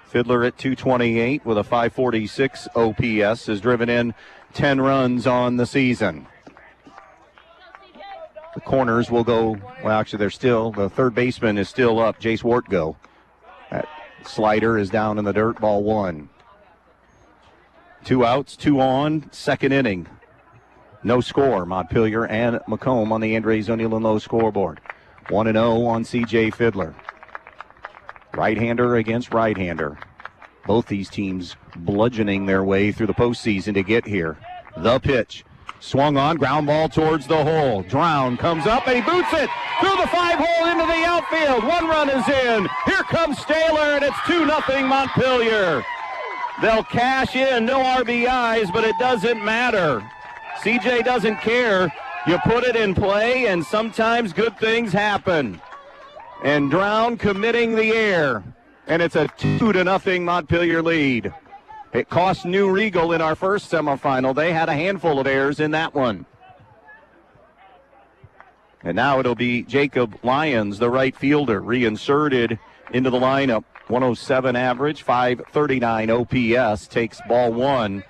Fiddler at 228 with a 546 OPS has driven in 10 runs on the season. The corners will go, well, actually, the third baseman is still up, Jace Wortgo. That slider is down in the dirt, ball 1. 2 outs, 2 on, second inning. No score, Montpelier and McComb on the Andres O'Neill and Lowe scoreboard. 1-0 on C.J. Fiddler. Right-hander against right-hander. Both these teams bludgeoning their way through the postseason to get here. The pitch. Swung on, ground ball towards the hole. Drown comes up and he boots it through the 5-hole into the outfield. 1 run is in. Here comes Staylor, and it's 2-0 Montpelier. They'll cash in, no RBIs, but it doesn't matter. CJ doesn't care. You put it in play, and sometimes good things happen. And Drown committing the air, and it's a 2-0 Montpelier lead. It cost New Brigle in our first semifinal. They had a handful of errors in that one. And now it'll be Jacob Lyons, the right fielder, reinserted into the lineup. 107 average, 539 OPS, takes ball 1.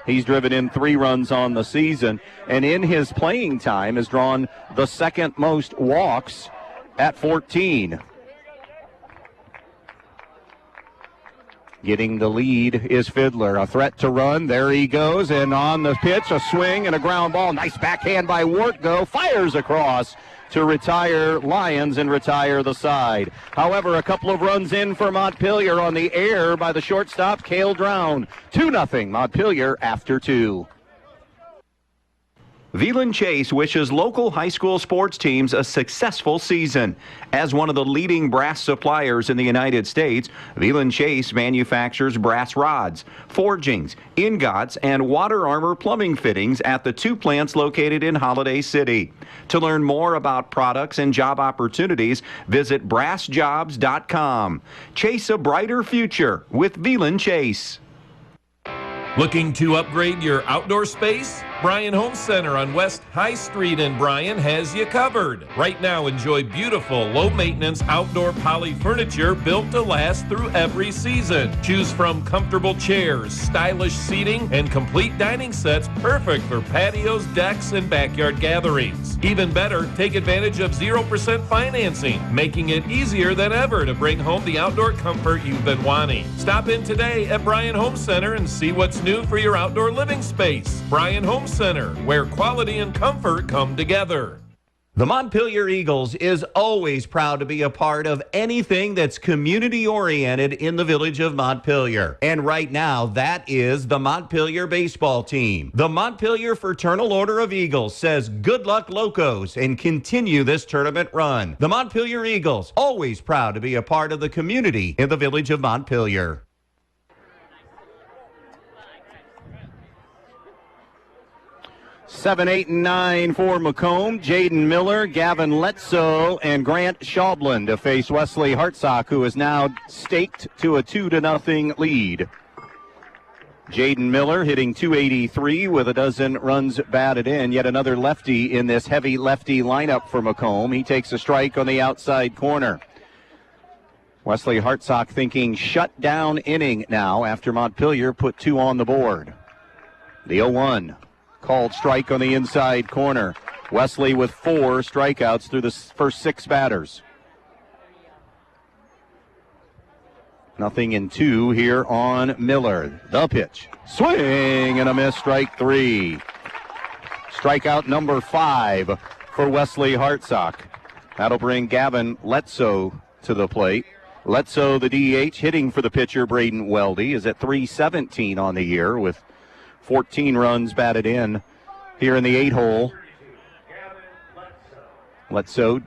He's driven in 3 runs on the season, and in his playing time has drawn the second most walks at 14. Getting the lead is Fiddler. A threat to run. There he goes. And on the pitch, a swing and a ground ball. Nice backhand by Wortgo. Fires across to retire Lions and retire the side. However, a couple of runs in for Montpelier on the air by the shortstop, Cale Drown. 2-0 Montpelier after 2. Veland Chase wishes local high school sports teams a successful season. As one of the leading brass suppliers in the United States, Veland Chase manufactures brass rods, forgings, ingots, and water armor plumbing fittings at the 2 plants located in Holiday City. To learn more about products and job opportunities, visit brassjobs.com. Chase a brighter future with Veland Chase. Looking to upgrade your outdoor space? Bryan Home Center on West High Street in Bryan has you covered. Right now, enjoy beautiful, low-maintenance outdoor poly furniture built to last through every season. Choose from comfortable chairs, stylish seating, and complete dining sets perfect for patios, decks, and backyard gatherings. Even better, take advantage of 0% financing, making it easier than ever to bring home the outdoor comfort you've been wanting. Stop in today at Bryan Home Center and see what's new for your outdoor living space. Bryan Home Center, where quality and comfort come together. The Montpelier Eagles is always proud to be a part of anything that's community-oriented in the village of Montpelier. And right now, that is the Montpelier baseball team. The Montpelier Fraternal Order of Eagles says good luck, Locos, and continue this tournament run. The Montpelier Eagles, always proud to be a part of the community in the village of Montpelier. 7, 8, and 9 for McComb, Jaden Miller, Gavin Letso, and Grant Schaublin to face Wesley Hartsock, who is now staked to a 2-0 lead. Jaden Miller hitting .283 with a dozen runs batted in. Yet another lefty in this heavy lefty lineup for McComb. He takes a strike on the outside corner. Wesley Hartsock thinking shutdown inning now after Montpelier put 2 on the board. The 0-1. Called strike on the inside corner. Wesley with 4 strikeouts through the first 6 batters. 0-2 here on Miller. The pitch. Swing and a miss, strike 3. Strikeout number 5 for Wesley Hartsock. That'll bring Gavin Letso to the plate. Letso, the DH, hitting for the pitcher Braden Weldy, is at .317 on the year with 14 runs batted in here in the 8-hole. Letso,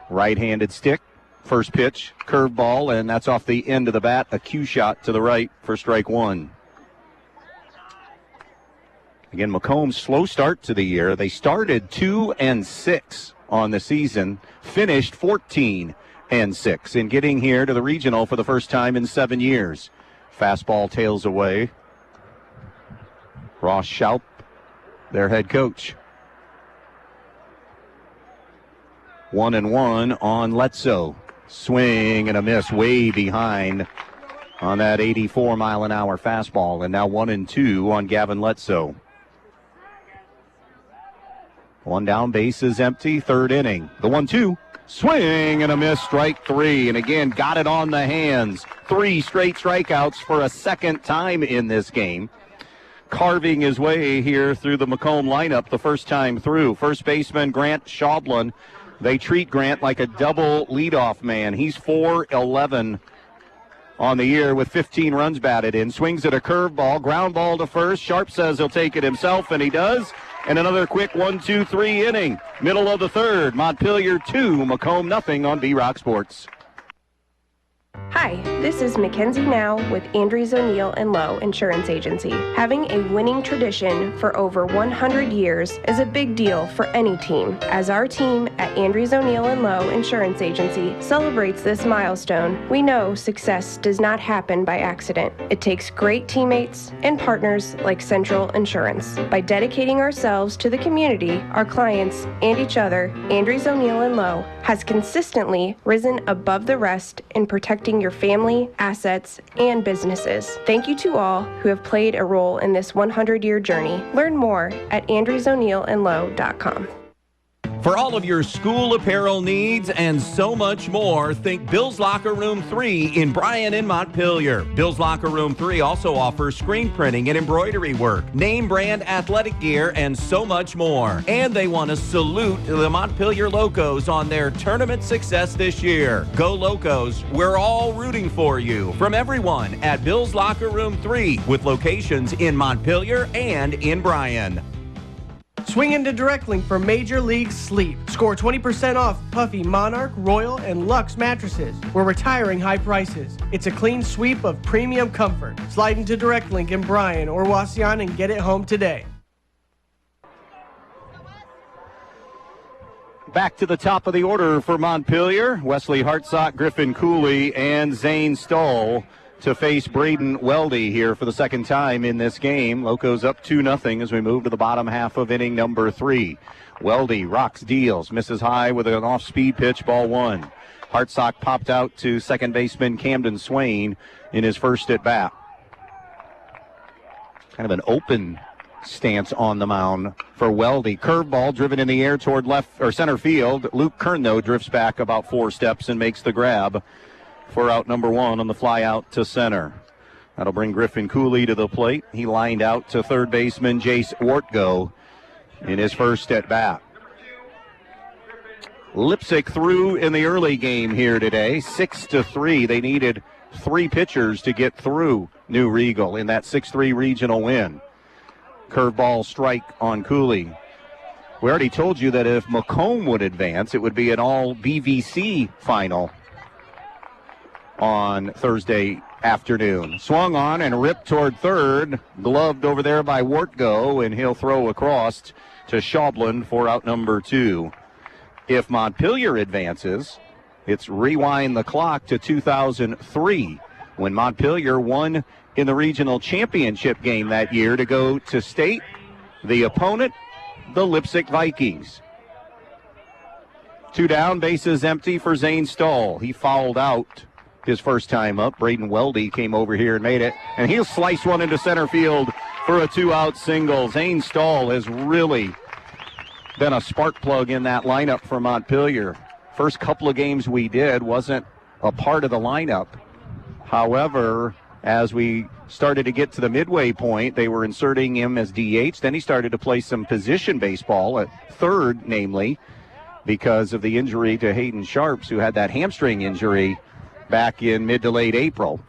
right-handed stick. First pitch, curveball, and that's off the end of the bat. A cue shot to the right for strike 1. Again, McComb's slow start to the year. They started 2-6 on the season, finished 14-6 in getting here to the regional for the first time in 7 years. Fastball tails away. Ross Schaup, their head coach. 1-1 on Letso. Swing and a miss way behind on that 84-mile-an-hour fastball. And now 1-2 on Gavin Letso. 1 down, base is empty, 3rd inning. The 1-2. Swing and a miss, strike 3. And again, got it on the hands. 3 straight strikeouts for a second time in this game. Carving his way here through the McComb lineup the first time through. First baseman Grant Schaublin. They treat Grant like a double leadoff man. He's 4-11 on the year with 15 runs batted in. Swings at a curveball, ground ball to first. Sharp says he'll take it himself, and he does. And another quick 1-2-3 inning. Middle of the 3rd. Montpelier 2, McComb nothing on B-Rock Sports. Hi, this is Mackenzie Now with Andrews O'Neill & Lowe Insurance Agency. Having a winning tradition for over 100 years is a big deal for any team. As our team at Andrews O'Neill & Lowe Insurance Agency celebrates this milestone, we know success does not happen by accident. It takes great teammates and partners like Central Insurance. By dedicating ourselves to the community, our clients, and each other, Andrews O'Neill & Lowe has consistently risen above the rest in protecting your family, assets, and businesses. Thank you to all who have played a role in this 100-year journey. Learn more at andrewsoneillandlowe.com. For all of your school apparel needs and so much more, think Bill's Locker Room 3 in Bryan and Montpelier. Bill's Locker Room 3 also offers screen printing and embroidery work, name brand athletic gear, and so much more. And they want to salute the Montpelier Locos on their tournament success this year. Go Locos, we're all rooting for you. From everyone at Bill's Locker Room 3 with locations in Montpelier and in Bryan. Swing into Direct Link for Major League Sleep. Score 20% off Puffy, Monarch, Royal, and Luxe mattresses. We're retiring high prices. It's a clean sweep of premium comfort. Slide into Direct Link in Bryan or Wasion and get it home today. Back to the top of the order for Montpelier. Wesley Hartsock, Griffin Cooley, and Zane Stahl to face Braden Weldy here for the second time in this game. Locos up 2-0 as we move to the bottom half of inning number 3. Weldy rocks, deals, misses high with an off-speed pitch, ball 1. Hartsock popped out to second baseman Camden Swain in his first at-bat. Kind of an open stance on the mound for Weldy. Curveball driven in the air toward left or center field. Luke Kern, though, drifts back about 4 steps and makes the grab for out number 1 on the fly out to center. That'll bring Griffin Cooley to the plate. He lined out to third baseman Jace Wortgo in his first at bat. Leipzig through in the early game here today, 6-3. They needed 3 pitchers to get through New Riegel in that 6-3 regional win. Curveball strike on Cooley. We already told you that if McComb would advance, it would be an all BVC final on Thursday afternoon. Swung on and ripped toward third, gloved over there by Wortgo, and he'll throw across to Schaublin for out number 2. If Montpelier advances, it's rewind the clock to 2003 when Montpelier won in the regional championship game that year to go to state. The opponent, the Leipzig Vikings. 2 down, bases empty for Zane Stahl. He fouled out his first time up. Braden Weldy came over here and made it, and he'll slice one into center field for a 2-out single. Zane Stahl has really been a spark plug in that lineup for Montpelier. First couple of games we did wasn't a part of the lineup. However, as we started to get to the midway point, they were inserting him as DH. Then he started to play some position baseball at third, namely, because of the injury to Hayden Sharps, who had that hamstring injury back in mid to late April.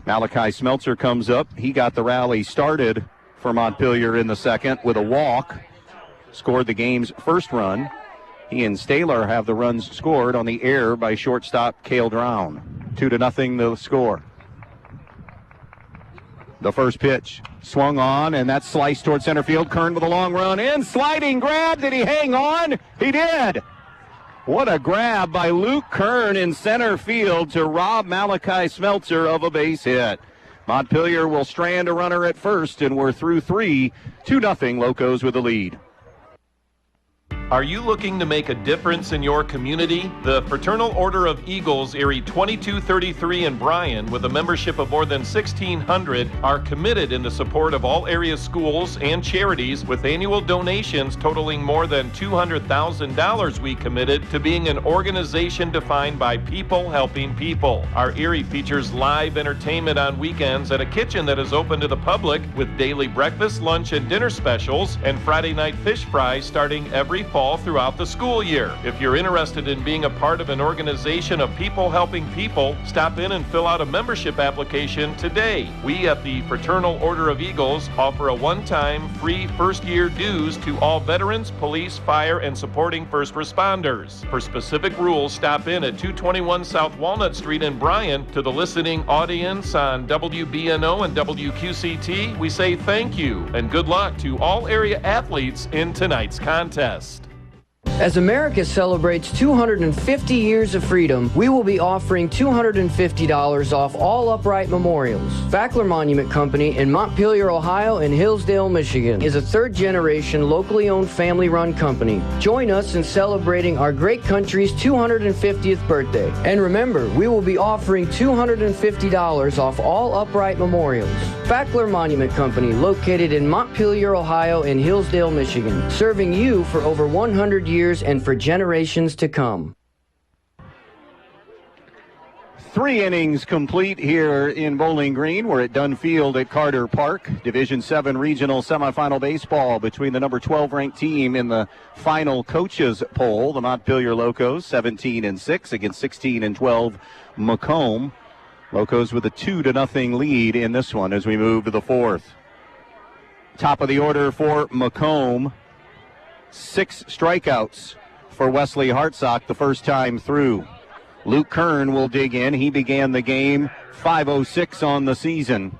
Malachi Smeltzer comes up. He got the rally started for Montpelier in the second with a walk. Scored the game's first run. He and Staylor have the runs scored on the air by shortstop Cale Drown. 2-0 the score. The first pitch swung on, and that's sliced toward center field. Kern with a long run in. Sliding grab. Did he hang on? He did. What a grab by Luke Kern in center field to rob Malachi Smeltzer of a base hit. Montpelier will strand a runner at first, and we're through 3. 2-0 Locos with the lead. Are you looking to make a difference in your community? The Fraternal Order of Eagles, Erie 2233 in Bryan, with a membership of more than 1,600, are committed in the support of all area schools and charities, with annual donations totaling more than $200,000. We committed to being an organization defined by people helping people. Our Erie features live entertainment on weekends at a kitchen that is open to the public, with daily breakfast, lunch, and dinner specials, and Friday night fish fries starting every fall throughout the school year. If you're interested in being a part of an organization of people helping people, stop in and fill out a membership application today. We at the Fraternal Order of Eagles offer a one-time free first-year dues to all veterans, police, fire, and supporting first responders. For specific rules, stop in at 221 South Walnut Street in Bryan. To the listening audience on WBNO and WQCT, we say thank you and good luck to all area athletes in tonight's contest. As America celebrates 250 years of freedom, we will be offering $250 off all upright memorials. Fackler Monument Company in Montpelier, Ohio and Hillsdale, Michigan is a third-generation locally owned family-run company. Join us in celebrating our great country's 250th birthday. And remember, we will be offering $250 off all upright memorials. Fackler Monument Company, located in Montpelier, Ohio and Hillsdale, Michigan, serving you for over 100 years and for generations to come. 3 innings complete here in Bowling Green. We're at Dunn Field at Carter Park. Division VII regional semifinal baseball between the number 12 ranked team in the final coaches poll, the Montpelier Locos, 17-6 against 16-12 McComb. Locos with a 2-0 lead in this one as we move to the 4th. Top of the order for McComb. 6 strikeouts for Wesley Hartsock the first time through. Luke Kern will dig in. He began the game 5-0-6 on the season.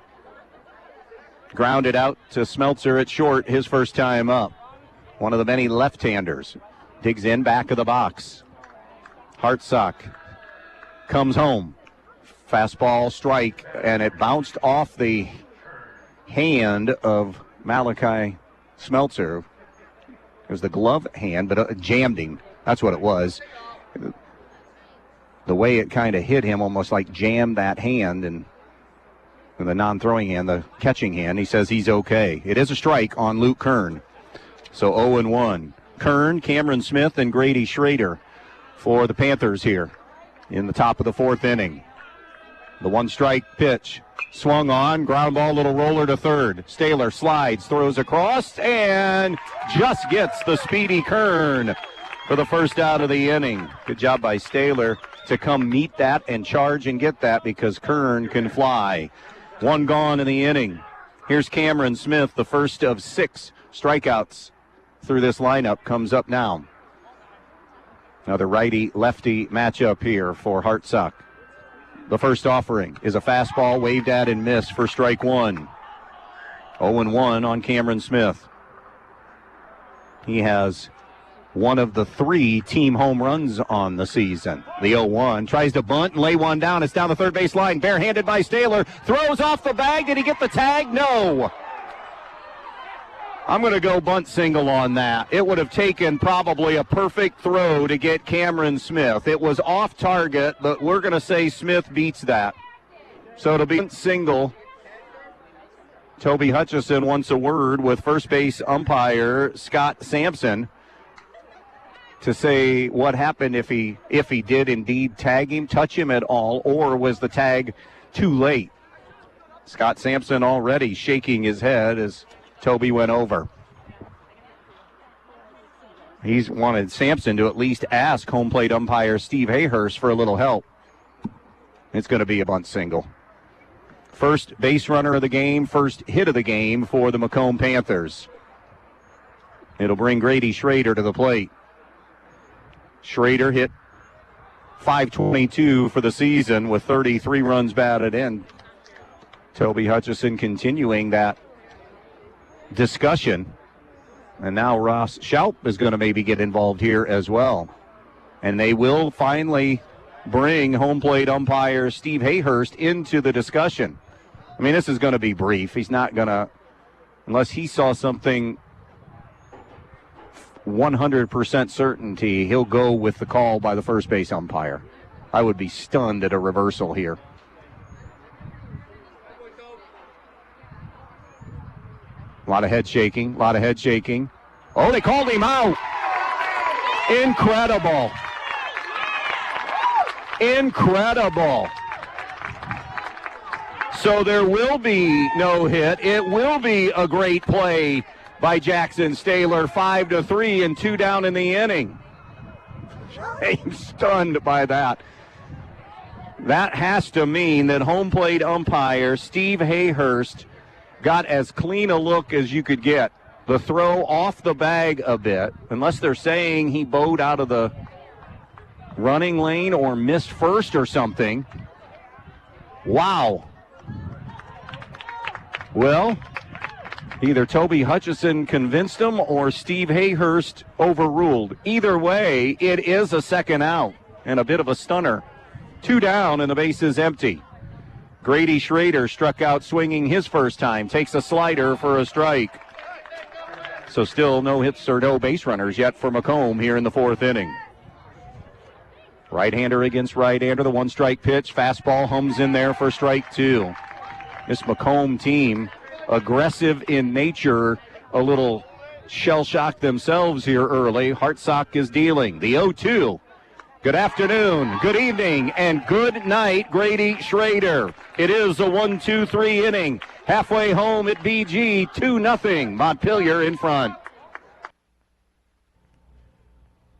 Grounded out to Smeltzer at short his first time up. One of the many left-handers. Digs in back of the box. Hartsock comes home. Fastball strike, and it bounced off the hand of Malachi Smeltzer. It was the glove hand, but it jammed him. That's what it was. The way it kind of hit him almost like jammed that hand, and the non-throwing hand, the catching hand. He says he's okay. It is a strike on Luke Kern. So 0-1. Kern, Cameron Smith, and Grady Schrader for the Panthers here in the top of the 4th inning. The 1-strike pitch. Swung on, ground ball, little roller to third. Staylor slides, throws across, and just gets the speedy Kern for the first out of the inning. Good job by Staylor to come meet that and charge and get that, because Kern can fly. 1 gone in the inning. Here's Cameron Smith, the first of 6 strikeouts through this lineup, comes up now. Another righty-lefty matchup here for Hartsock. The first offering is a fastball waved at and missed for strike 1. 0-1 on Cameron Smith. He has one of the 3 team home runs on the season. The 0-1 tries to bunt and lay one down. It's down the third base line. Barehanded by Staylor. Throws off the bag. Did he get the tag? No. I'm going to go bunt single on that. It would have taken probably a perfect throw to get Cameron Smith. It was off target, but we're going to say Smith beats that. So it'll be bunt single. Toby Hutchison wants a word with first base umpire Scott Sampson to say what happened, if he did indeed tag him, touch him at all, or was the tag too late. Scott Sampson already shaking his head as Toby went over. He's wanted Sampson to at least ask home plate umpire Steve Hayhurst for a little help. It's going to be a bunt single. First base runner of the game, first hit of the game for the McComb Panthers. It'll bring Grady Schrader to the plate. Schrader hit .522 for the season with 33 runs batted in. Toby Hutchison continuing that discussion. And now Ross Schaup is going to maybe get involved here as well. And they will finally bring home plate umpire Steve Hayhurst into the discussion. I mean, this is going to be brief. He's not going to, unless he saw something 100% certainty, he'll go with the call by the first base umpire. I would be stunned at a reversal here. A lot of head shaking, Oh, they called him out. Incredible. So there will be no hit. It will be a great play by Jackson Staylor, 5-3 and 2 down in the inning. I'm stunned by that. That has to mean that home plate umpire Steve Hayhurst got as clean a look as you could get. The throw off the bag a bit, unless they're saying he bowed out of the running lane or missed first or something. Wow. Well, either Toby Hutchison convinced him or Steve Hayhurst overruled. Either way, it is a second out and a bit of a stunner. 2 down and the base is empty. Grady Schrader struck out swinging his first time. Takes a slider for a strike. So still no hits or no base runners yet for McComb here in the 4th inning. Right-hander against right-hander. The 1-strike pitch. Fastball hums in there for strike 2. This McComb team, aggressive in nature, a little shell-shocked themselves here early. Hartsock is dealing. The 0-2. Good afternoon, good evening, and good night, Grady Schrader. It is a 1-2-3 inning. Halfway home at BG, 2-0. Montpelier in front.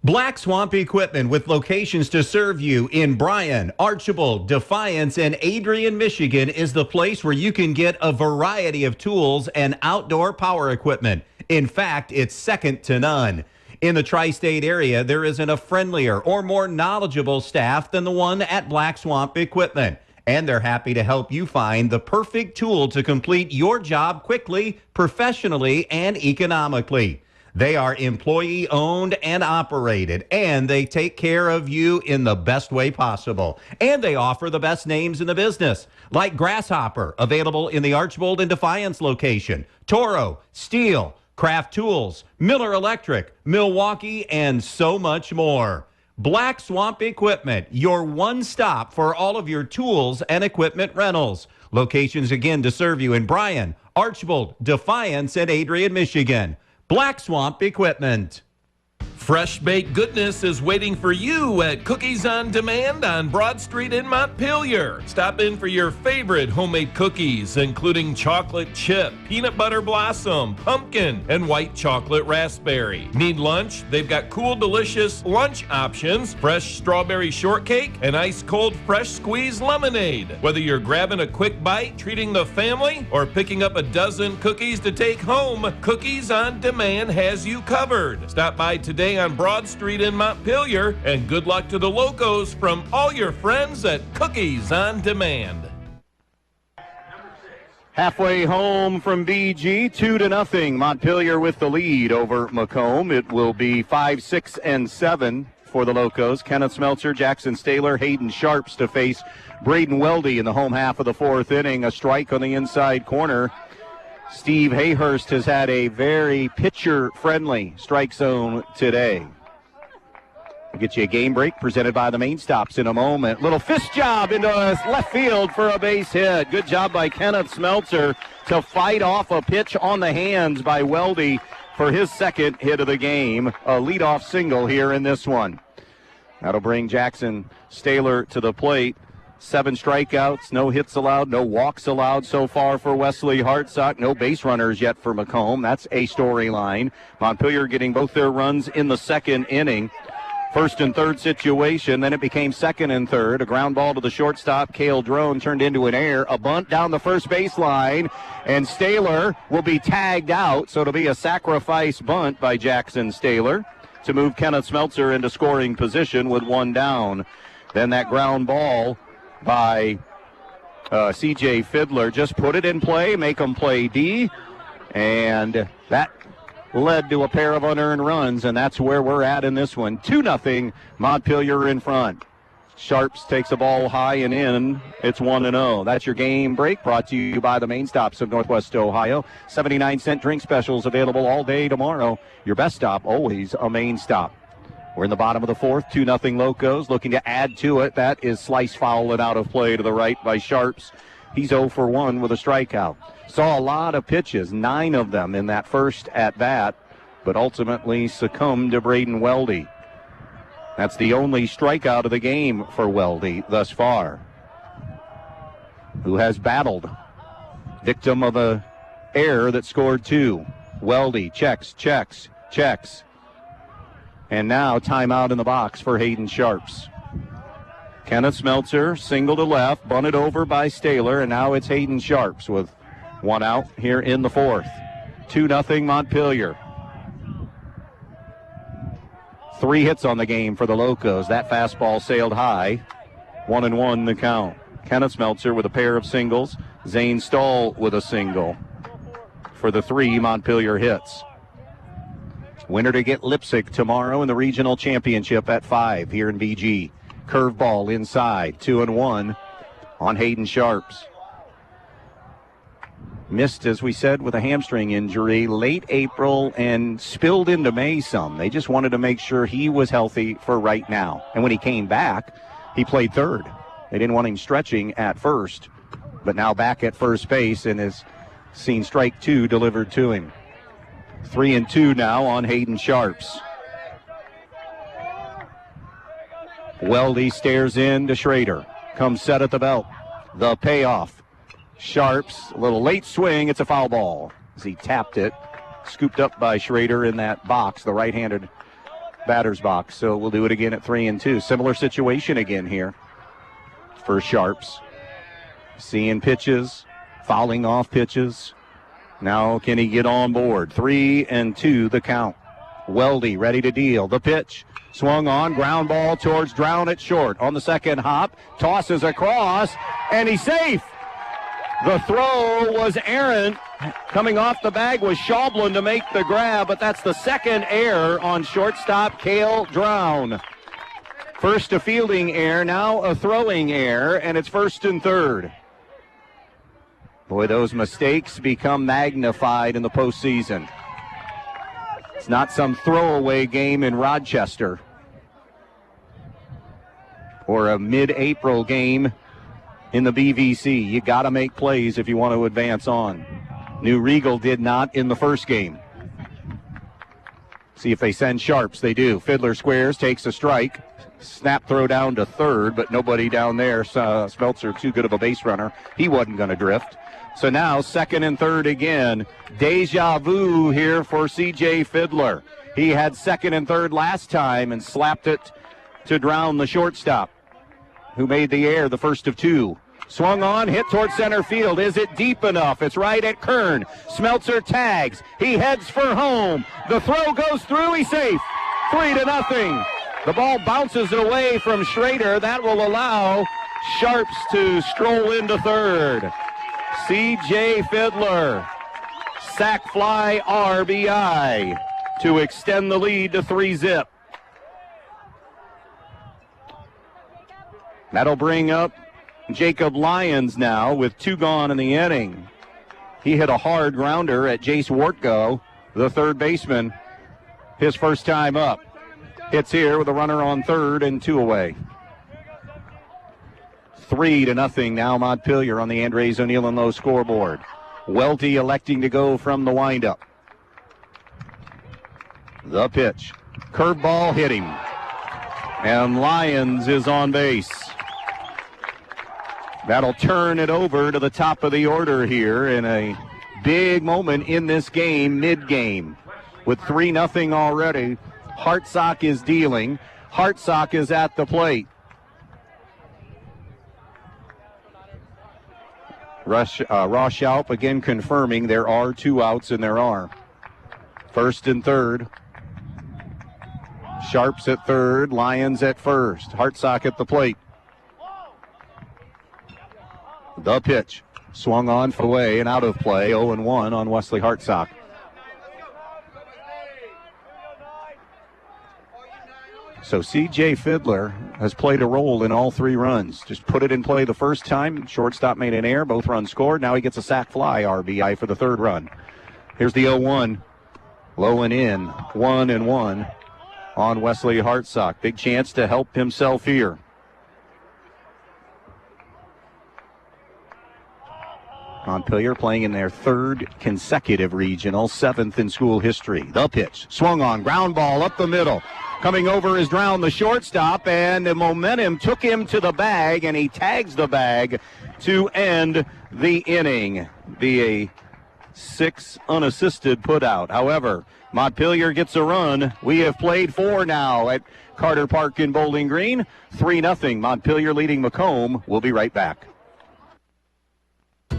Black Swamp Equipment, with locations to serve you in Bryan, Archibald, Defiance, and Adrian, Michigan, is the place where you can get a variety of tools and outdoor power equipment. In fact, it's second to none. In the tri-state area, there isn't a friendlier or more knowledgeable staff than the one at Black Swamp Equipment. And they're happy to help you find the perfect tool to complete your job quickly, professionally, and economically. They are employee-owned and operated, and they take care of you in the best way possible. And they offer the best names in the business, like Grasshopper, available in the Archbold and Defiance location, Toro, Steel, Craft Tools, Miller Electric, Milwaukee, and so much more. Black Swamp Equipment, your one stop for all of your tools and equipment rentals. Locations again to serve you in Bryan, Archbold, Defiance, and Adrian, Michigan. Black Swamp Equipment. Fresh baked goodness is waiting for you at Cookies on Demand on Broad Street in Montpelier. Stop in for your favorite homemade cookies, including chocolate chip, peanut butter blossom, pumpkin, and white chocolate raspberry. Need lunch? They've got cool, delicious lunch options, fresh strawberry shortcake, and ice cold fresh squeezed lemonade. Whether you're grabbing a quick bite, treating the family, or picking up a dozen cookies to take home, Cookies on Demand has you covered. Stop by today on Broad Street in Montpelier, and good luck to the locos from all your friends at Cookies on Demand. Halfway home from BG, 2-0. Montpelier with the lead over McComb. It will be 5, 6, and 7 for the locos. Kenneth Smeltzer, Jackson Staylor, Hayden Sharps to face Braden Weldy in the home half of the fourth inning. A strike on the inside corner. Steve Hayhurst has had a very pitcher-friendly strike zone today. We'll get you a game break presented by the Main Stops in a moment. Little fist job into left field for a base hit. Good job by Kenneth Smeltzer to fight off a pitch on the hands by Weldy for his second hit of the game. A leadoff single here in this one. That'll bring Jackson Staylor to the plate. 7 strikeouts, no hits allowed, no walks allowed so far for Wesley Hartsock. No base runners yet for McComb. That's a storyline. Montpelier getting both their runs in the second inning. First and third situation, then it became second and third. A ground ball to the shortstop, Cale Drone, turned into an error. A bunt down the first baseline, and Staylor will be tagged out, so it'll be a sacrifice bunt by Jackson Staylor to move Kenneth Smeltzer into scoring position with one down. Then that ground ball by C.J. Fiddler just put it in play, make them play D, and that led to a pair of unearned runs, and that's where we're at in this one. 2-0, Montpelier in front. Sharps takes the ball high and in. It's 1-0. That's your game break, brought to you by the Main Stops of Northwest Ohio. 79-cent drink specials available all day tomorrow. Your best stop, always a Main Stop. We're in the bottom of the fourth, 2-0 Locos, looking to add to it. That is slice foul and out of play to the right by Sharps. He's 0 for 1 with a strikeout. Saw a lot of pitches, 9 of them in that first at-bat, but ultimately succumbed to Braden Weldy. That's the only strikeout of the game for Weldy thus far, who has battled. Victim of a error that scored 2. Weldy checks. And now timeout in the box for Hayden Sharps. Kenneth Smeltzer, single to left, bunted over by Staylor, and now it's Hayden Sharps with one out here in the fourth. 2-0 Montpelier. 3 hits on the game for the Locos. That fastball sailed high. 1-1 the count. Kenneth Smeltzer with a pair of singles. Zane Stahl with a single for the 3 Montpelier hits. Winner to get Lipsick tomorrow in the regional championship at 5 here in BG. Curveball inside, 2-1 on Hayden Sharps. Missed, as we said, with a hamstring injury late April and spilled into May some. They just wanted to make sure he was healthy for right now. And when he came back, he played third. They didn't want him stretching at first, but now back at first base and has seen strike 2 delivered to him. 3-2 now on Hayden Sharps. Weldy stares in to Schrader. Comes set at the belt. The payoff. Sharps, a little late swing. It's a foul ball as he tapped it. Scooped up by Schrader in that box, the right-handed batter's box. So we'll do it again at 3-2. Similar situation again here for Sharps. Seeing pitches, fouling off pitches. Now can he get on board? 3-2 the count. Weldy ready to deal. The pitch. Swung on. Ground ball towards Drown at short. On the second hop. Tosses across. And he's safe. The throw was errant. Coming off the bag was Schaublin to make the grab, but that's the second error on shortstop Cale Drown. First a fielding error, now a throwing error, and it's first and third. Boy, those mistakes become magnified in the postseason. It's not some throwaway game in Rochester or a mid-April game in the BVC. You got to make plays if you want to advance on. New Brigle did not in the first game. See if they send sharps. They do. Fiddler squares, takes a strike. Snap throw down to third, but nobody down there. Smeltzer, too good of a base runner. He wasn't going to drift. So now second and third again. Deja vu here for C.J. Fiddler. He had second and third last time and slapped it to Drown, the shortstop, who made the error, the first of two. Swung on, hit towards center field. Is it deep enough? It's right at Kern. Smeltzer tags. He heads for home. The throw goes through. He's safe. 3-0. The ball bounces away from Schrader. That will allow Sharps to stroll into third. C.J. Fiddler, sac fly RBI to extend the lead to 3-0. That'll bring up Jacob Lyons now with 2 gone in the inning. He hit a hard grounder at Jace Wartko, the third baseman, his first time up. Hits here with a runner on third and 2 away. 3-0 now Montpelier on the Andres O'Neill and Lowe scoreboard. Welty electing to go from the windup. The pitch. Curveball hit him. And Lyons is on base. That'll turn it over to the top of the order here in a big moment in this game, mid-game. With 3-0 already, Hartsock is dealing. Hartsock is at the plate. Roschalp again confirming there are 2 outs, and there are. First and third. Sharps at third, Lyons at first. Hartsock at the plate. The pitch. Swung on away and out of play. 0-1 on Wesley Hartsock. So C.J. Fiddler has played a role in all 3 runs. Just put it in play the first time. Shortstop made an error. Both runs scored. Now he gets a sac fly RBI for the third run. Here's the 0-1. Low and in. 1-1 on Wesley Hartsock. Big chance to help himself here. Montpelier playing in their 3rd consecutive regional, 7th in school history. The pitch. Swung on. Ground ball up the middle. Coming over is Drown, the shortstop, and the momentum took him to the bag, and he tags the bag to end the inning. Be a 6 unassisted putout. However, Montpelier gets a run. We have played 4 now at Carter Park in Bowling Green. 3-0. Montpelier leading McComb. We'll be right back.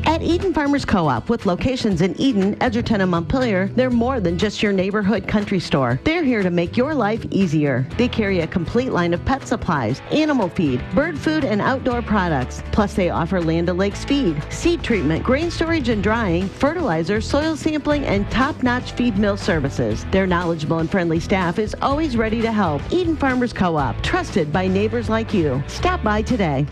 At Eden Farmers Co-op, with locations in Eden, Edgerton, and Montpelier, they're more than just your neighborhood country store. They're here to make your life easier. They carry a complete line of pet supplies, animal feed, bird food, and outdoor products. Plus, they offer Land O'Lakes feed, seed treatment, grain storage and drying, fertilizer, soil sampling, and top-notch feed mill services. Their knowledgeable and friendly staff is always ready to help. Eden Farmers Co-op, trusted by neighbors like you. Stop by today.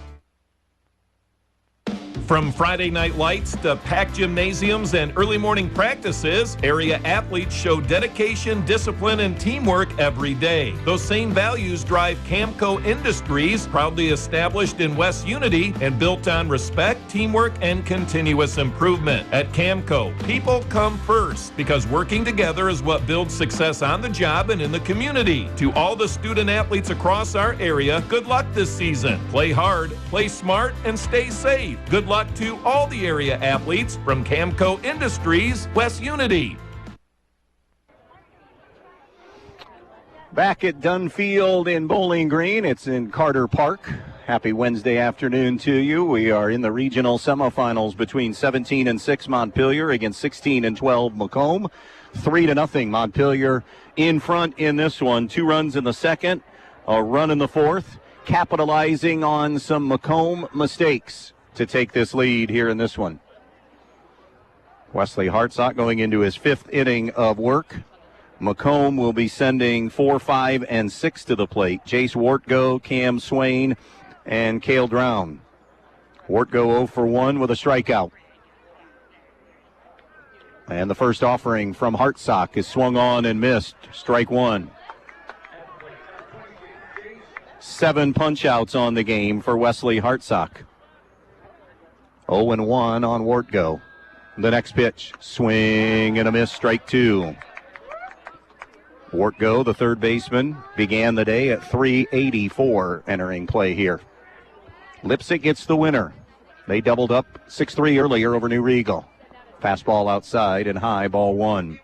From Friday night lights to packed gymnasiums and early morning practices, area athletes show dedication, discipline, and teamwork every day. Those same values drive Camco Industries, proudly established in West Unity and built on respect, teamwork, and continuous improvement. At Camco, people come first because working together is what builds success on the job and in the community. To all the student athletes across our area, good luck this season. Play hard, play smart, and stay safe. Good luck to all the area athletes from Camco Industries, West Unity. Back at Dunfield in Bowling Green, it's in Carter Park. Happy Wednesday afternoon to you. We are in the regional semifinals between 17-6 Montpelier against 16-12 McComb. 3-0. Montpelier in front in this one. 2 runs in the second, a run in the fourth, capitalizing on some McComb mistakes to take this lead here in this one. Wesley Hartsock going into his 5th inning of work. McComb will be sending 4, 5, and 6 to the plate. Jace Wortgo, Cam Swain, and Cale Drown. Wortgo 0 for 1 with a strikeout. And the first offering from Hartsock is swung on and missed. Strike 1. 7 punch-outs on the game for Wesley Hartsock. 0-1 on Wortgo. The next pitch, swing and a miss, strike 2. Wortgo, the third baseman, began the day at 384 entering play here. Lipsick gets the winner. They doubled up 6-3 earlier over New Brigle. Fastball outside and high, ball 1.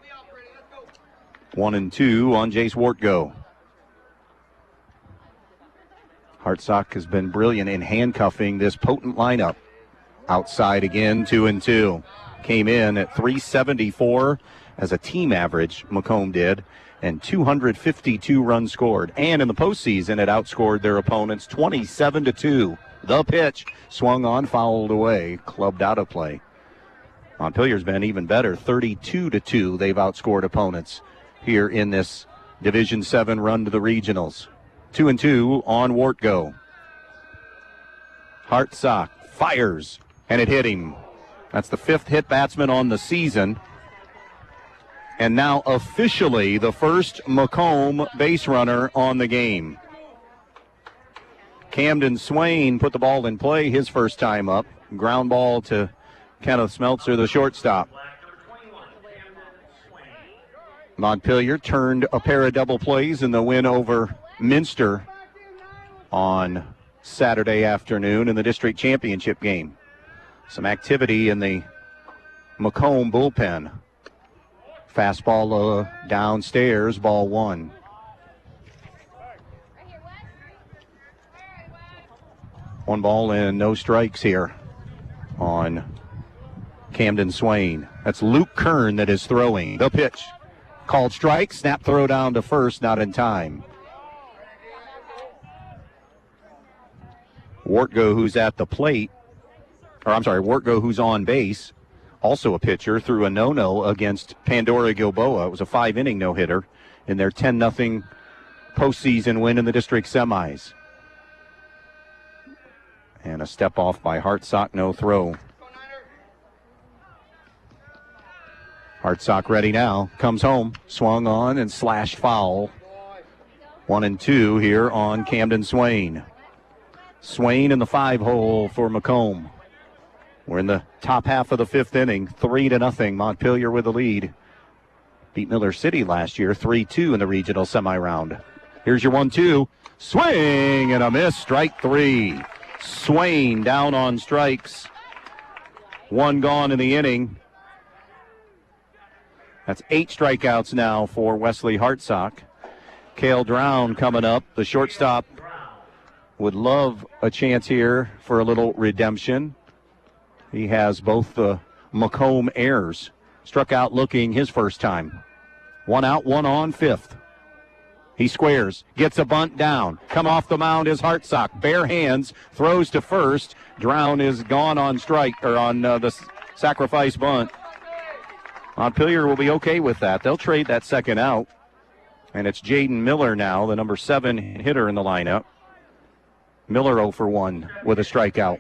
1-2 on Jace Wortgo. Hartsock has been brilliant in handcuffing this potent lineup. Outside again, 2-2. Came in at 374 as a team average, McComb did, and 252 runs scored. And in the postseason, it outscored their opponents 27-2. The pitch swung on, fouled away, clubbed out of play. Montpelier's been even better, 32-2. They've outscored opponents here in this Division VII run to the regionals. 2-2 on Wortgo. Hartsock fires, and it hit him. That's the 5th hit batsman on the season. And now officially the first McComb base runner on the game. Camden Swain put the ball in play his first time up. Ground ball to Kenneth Smeltzer, the shortstop. Montpelier turned a pair of double plays in the win over Minster on Saturday afternoon in the district championship game. Some activity in the McComb bullpen. Fastball downstairs, ball 1. One ball and no strikes here on Camden Swain. That's Luke Kern that is throwing. The pitch. Called strike, snap throw down to first, not in time. Wortgo, who's at the plate, Wortgo, who's on base, also a pitcher, threw a no-no against Pandora Gilboa. It was a 5-inning no-hitter in their 10-0 postseason win in the district semis. And a step off by Hartsock, no throw. Hartsock ready now, comes home, swung on and slashed foul. 1-2 here on Camden Swain. Swain in the 5-hole for McComb. We're in the top half of the 5th inning, 3-0. Montpelier with the lead. Beat Miller City last year, 3-2 in the regional semi-round. Here's your 1-2. Swing and a miss, strike 3. Swain down on strikes. 1 gone in the inning. That's 8 strikeouts now for Wesley Hartsock. Cale Drown coming up. The shortstop would love a chance here for a little redemption. He has both the McComb heirs. Struck out looking his first time. 1 out, 1 on, 5th. He squares, gets a bunt down. Come off the mound is Hartsock. Bare hands, throws to first. Drown is gone on strike, or on the sacrifice bunt. Montpelier will be okay with that. They'll trade that second out. And it's Jaden Miller now, the number 7 hitter in the lineup. Miller 0 for 1 with a strikeout.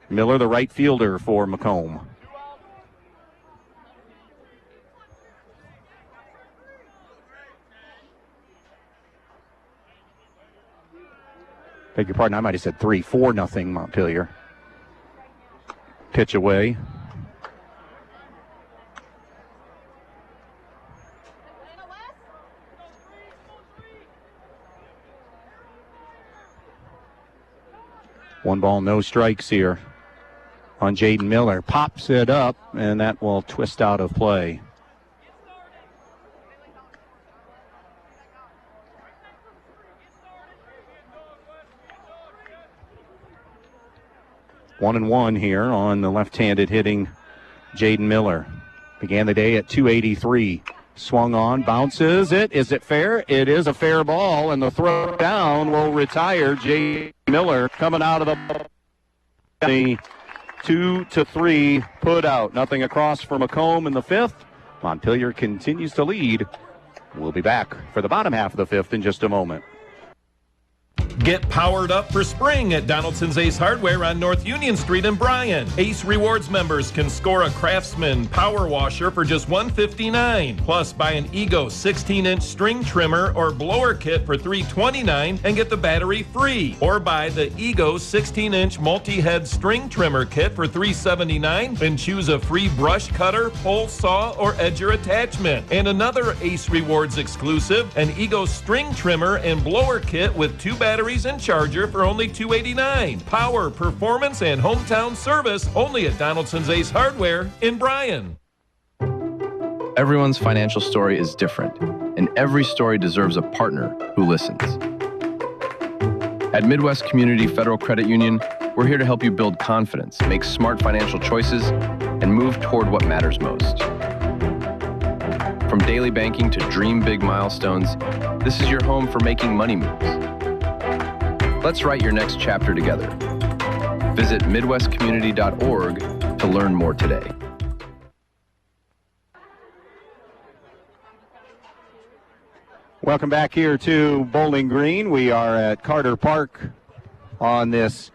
Miller, the right fielder for McComb. Beg your pardon, I might have said 3-4-0 Montpelier. Pitch away. One ball, no strikes here on Jaden Miller. Pops it up, and that will twist out of play. One and one here on the left-handed hitting Jaden Miller began the day at 283. Swung on, bounces it. Is it fair? It is a fair ball, and the throw down will retire Jaden Miller coming out of the 2-3 put out. Nothing across for McComb in the fifth. Montpelier continues to lead. We'll be back for the bottom half of the fifth in just a moment. Get powered up for spring at Donaldson's Ace Hardware on North Union Street in Bryan. Ace Rewards members can score a Craftsman power washer for just $159. Plus, buy an Ego 16-inch string trimmer or blower kit for $329 and get the battery free. Or buy the Ego 16-inch multi-head string trimmer kit for $379 and choose a free brush cutter, pole saw, or edger attachment. And another Ace Rewards exclusive, an Ego string trimmer and blower kit with 2 batteries and charger for only $289. Power, performance, and hometown service only at Donaldson's Ace Hardware in Bryan. Everyone's financial story is different, and every story deserves a partner who listens. At Midwest Community Federal Credit Union, we're here to help you build confidence, make smart financial choices, and move toward what matters most. From daily banking to dream big milestones, this is your home for making money moves. Let's write your next chapter together. Visit midwestcommunity.org to learn more today. Welcome back here to Bowling Green. We are at Carter Park on this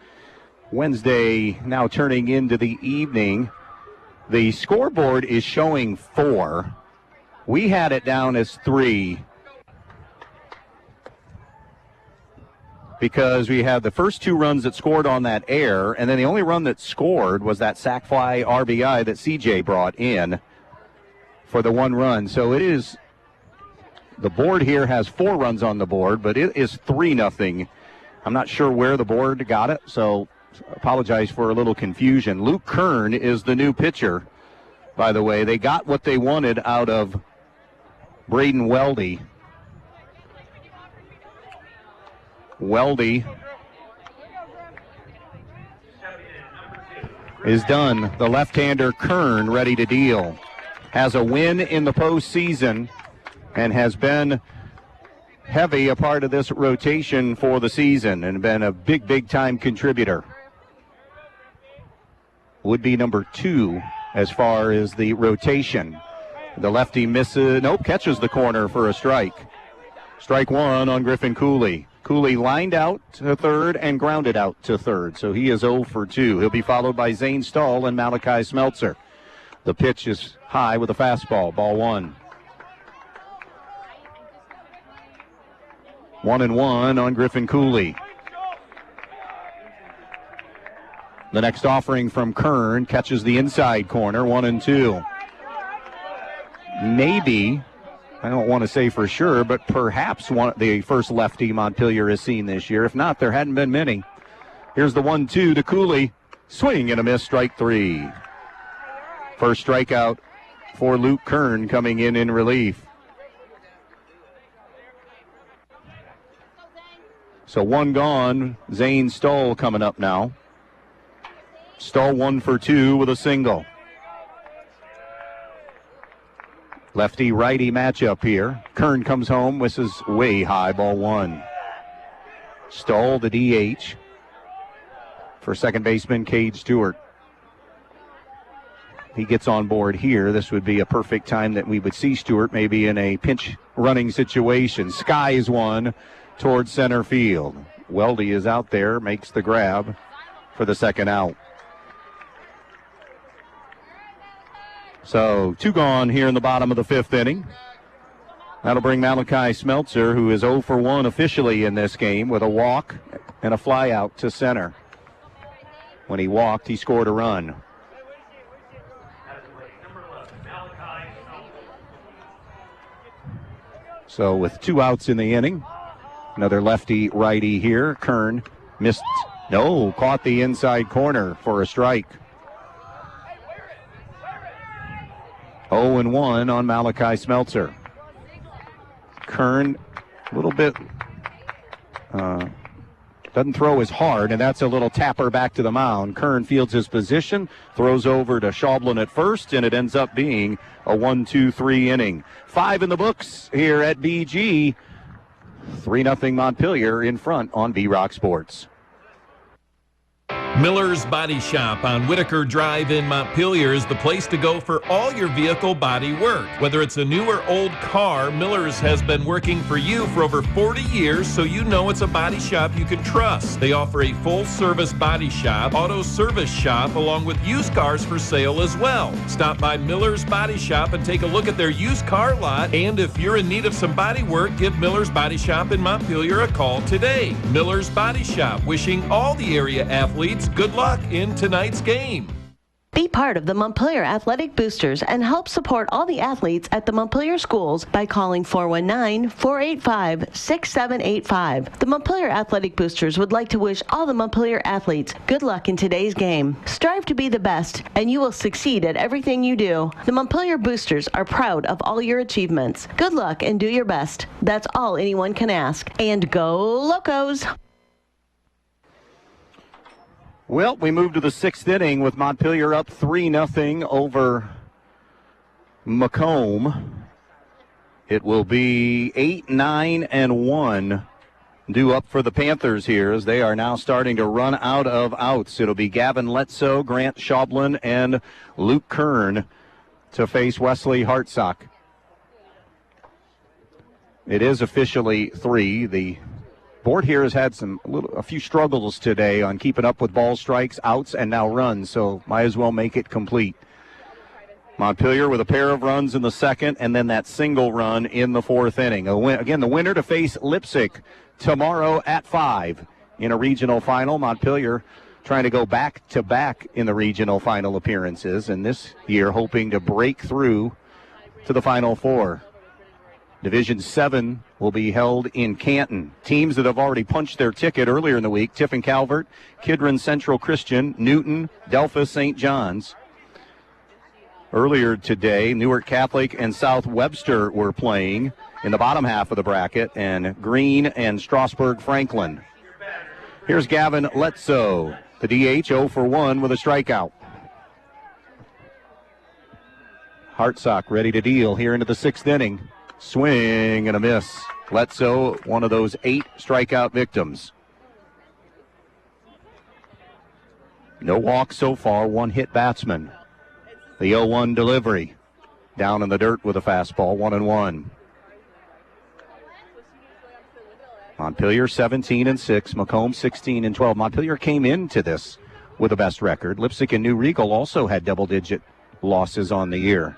Wednesday, now turning into the evening. The scoreboard is showing 4. We had it down as 3. Because we had the first 2 runs that scored on that air, and then the only run that scored was that sac fly RBI that CJ brought in for the 1 run. So it is, the board here has 4 runs on the board, but it is 3-0. I'm not sure where the board got it, so apologize for a little confusion. Luke Kern is the new pitcher, by the way. They got what they wanted out of Braden Weldy. Weldy is done. The left-hander Kern ready to deal. Has a win in the postseason and has been heavy a part of this rotation for the season and been a big time contributor. Would be number 2 as far as the rotation. The lefty misses, nope, catches the corner for a strike. Strike 1 on Griffin Cooley. Cooley lined out to third and grounded out to third, so he is 0 for 2. He'll be followed by Zane Stahl and Malachi Smeltzer. The pitch is high with a fastball, ball 1. 1-1 on Griffin Cooley. The next offering from Kern catches the inside corner, 1-2. Maybe, I don't want to say for sure, but perhaps the first lefty Montpelier has seen this year. If not, there hadn't been many. Here's the 1-2 to Cooley. Swing and a miss, strike 3. First strikeout for Luke Kern coming in relief. So 1 gone. Zane Stoll coming up now. Stoll 1 for 2 with a single. Lefty-righty matchup here. Kern comes home, whistles way high, ball 1. Stoll, the DH, for second baseman Cade Stewart. He gets on board here. This would be a perfect time that we would see Stewart maybe in a pinch running situation. Skies one towards center field. Weldy is out there, makes the grab for the second out. So 2 gone here in the bottom of the 5th inning. That'll bring Malachi Smeltzer, who is 0 for 1 officially in this game, with a walk and a fly out to center. When he walked, he scored a run. So with 2 outs in the inning, another lefty-righty here. Kern missed, caught the inside corner for a strike. 0-1 on Malachi Smeltzer. Kern, a little bit Doesn't throw as hard, and that's a little tapper back to the mound. Kern fields his position, throws over to Schaublin at first, and it ends up being a 1-2-3 inning. 5 in the books here at BG. 3-0 Montpelier in front on B-Rock Sports. Miller's Body Shop on Whitaker Drive in Montpelier is the place to go for all your vehicle body work. Whether it's a new or old car, Miller's has been working for you for over 40 years, so you know it's a body shop you can trust. They offer a full-service body shop, auto service shop, along with used cars for sale as well. Stop by Miller's Body Shop and take a look at their used car lot, and if you're in need of some body work, give Miller's Body Shop in Montpelier a call today. Miller's Body Shop, wishing all the area athletes good luck in tonight's game. Be part of the Montpelier Athletic Boosters and help support all the athletes at the Montpelier schools by calling 419-485-6785. The Montpelier Athletic Boosters would like to wish all the Montpelier athletes good luck in today's game. Strive to be the best, and you will succeed at everything you do. The Montpelier Boosters are proud of all your achievements. Good luck and do your best. That's all anyone can ask. And go Locos! Well, we move to the 6th inning with Montpelier up 3-0 over McComb. It will be 8, 9, and 1 due up for the Panthers here as they are now starting to run out of outs. It'll be Gavin Letso, Grant Schaublin, and Luke Kern to face Wesley Hartsock. It is officially 3. The board here has had a few struggles today on keeping up with ball strikes, outs, and now runs, so might as well make it complete. Montpelier with a pair of runs in the 2nd, and then that single run in the 4th inning. Again, the winner to face Leipzig tomorrow at 5 in a regional final. Montpelier trying to go back-to-back in the regional final appearances, and this year hoping to break through to the Final Four. Division VII will be held in Canton. Teams that have already punched their ticket earlier in the week: Tiffin Calvert, Kidron Central Christian, Newton, Delphus St. John's. Earlier today, Newark Catholic and South Webster were playing in the bottom half of the bracket, and Green and Strasburg Franklin. Here's Gavin Letso, the DH, 0 for 1 with a strikeout. Hartsock ready to deal here into the 6th inning. Swing and a miss. Letso, one of those 8 strikeout victims. No walks so far, 1 hit batsman. The 0-1 delivery. Down in the dirt with a fastball, 1-1. Montpelier 17-6, Macomb 16-12. Montpelier came into this with the best record. Leipzig and New Brigle also had double-digit losses on the year.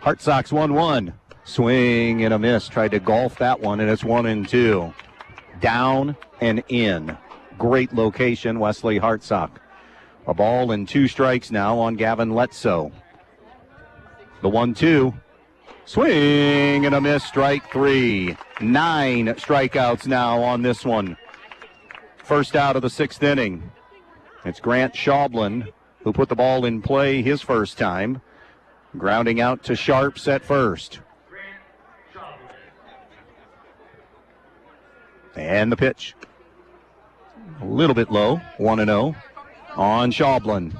Hartsock's 1-1. Swing and a miss. Tried to golf that one, and it's 1-2. Down and in. Great location, Wesley Hartsock. A ball and 2 strikes now on Gavin Letso. The 1-2. Swing and a miss, strike 3. 9 strikeouts now on this one. First out of the 6th inning. It's Grant Schaublin who put the ball in play his first time. Grounding out to Sharps at first. And the pitch. A little bit low, 1-0 on Schaublin.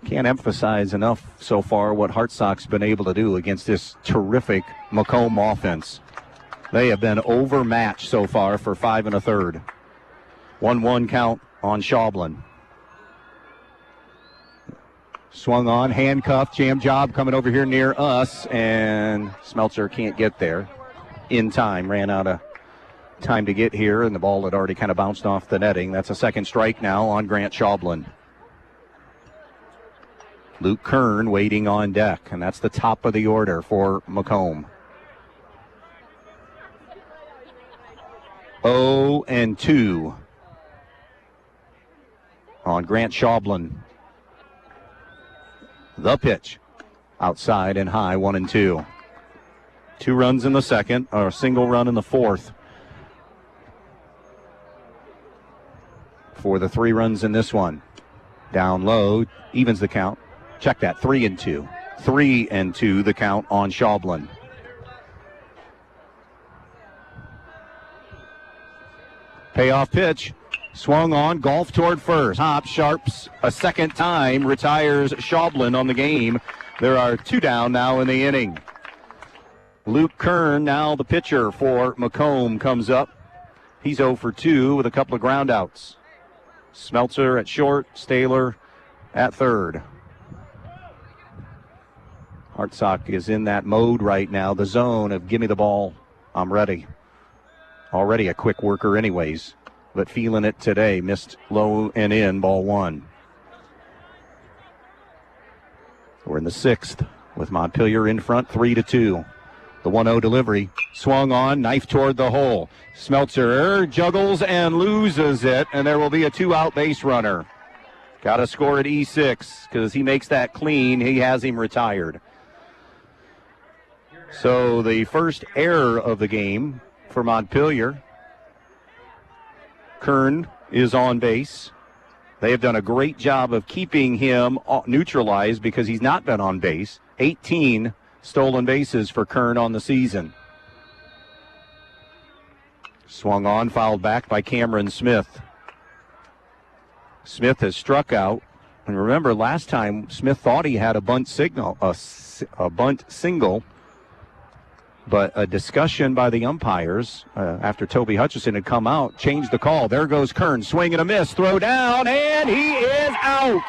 Can't emphasize enough so far what Hartsock's been able to do against this terrific Macomb offense. They have been overmatched so far for 5 1/3. 1-1 count on Schaublin. Swung on, handcuffed, jam job coming over here near us, and Smeltzer can't get there in time. Ran out of time to get here, and the ball had already kind of bounced off the netting. That's a 2nd strike now on Grant Schaublin. Luke Kern waiting on deck, and that's the top of the order for Macomb. 0-2 on Grant Schaublin. The pitch. Outside and high, 1-2. 2 runs in the 2nd, or a single run in the 4th. For the 3 runs in this one. Down low, evens the count. Check that, 3-2. 3-2 the count on Schaublin. Payoff pitch. Swung on, golf toward first. Hop, Sharps a second time, retires Schaublin on the game. There are 2 down now in the inning. Luke Kern, now the pitcher for McComb, comes up. He's 0 for 2 with a couple of groundouts. Smeltzer at short, Staylor at third. Hartsock is in that mode right now, the zone of give me the ball, I'm ready. Already a quick worker anyways, but feeling it today. Missed low and in, ball 1. We're in the 6th with Montpelier in front, 3-2. The 1-0 delivery, swung on, knife toward the hole. Smeltzer juggles and loses it, and there will be a 2-out base runner. Got to score at E6 because he makes that clean. He has him retired. So the first error of the game for Montpelier. Kern is on base. They have done a great job of keeping him neutralized because he's not been on base. 18 stolen bases for Kern on the season. Swung on, fouled back by Cameron Smith. Smith has struck out. And remember, last time Smith thought he had a bunt single, but a discussion by the umpires after Toby Hutchison had come out changed the call. There goes Kern, swing and a miss, throw down, and he is out.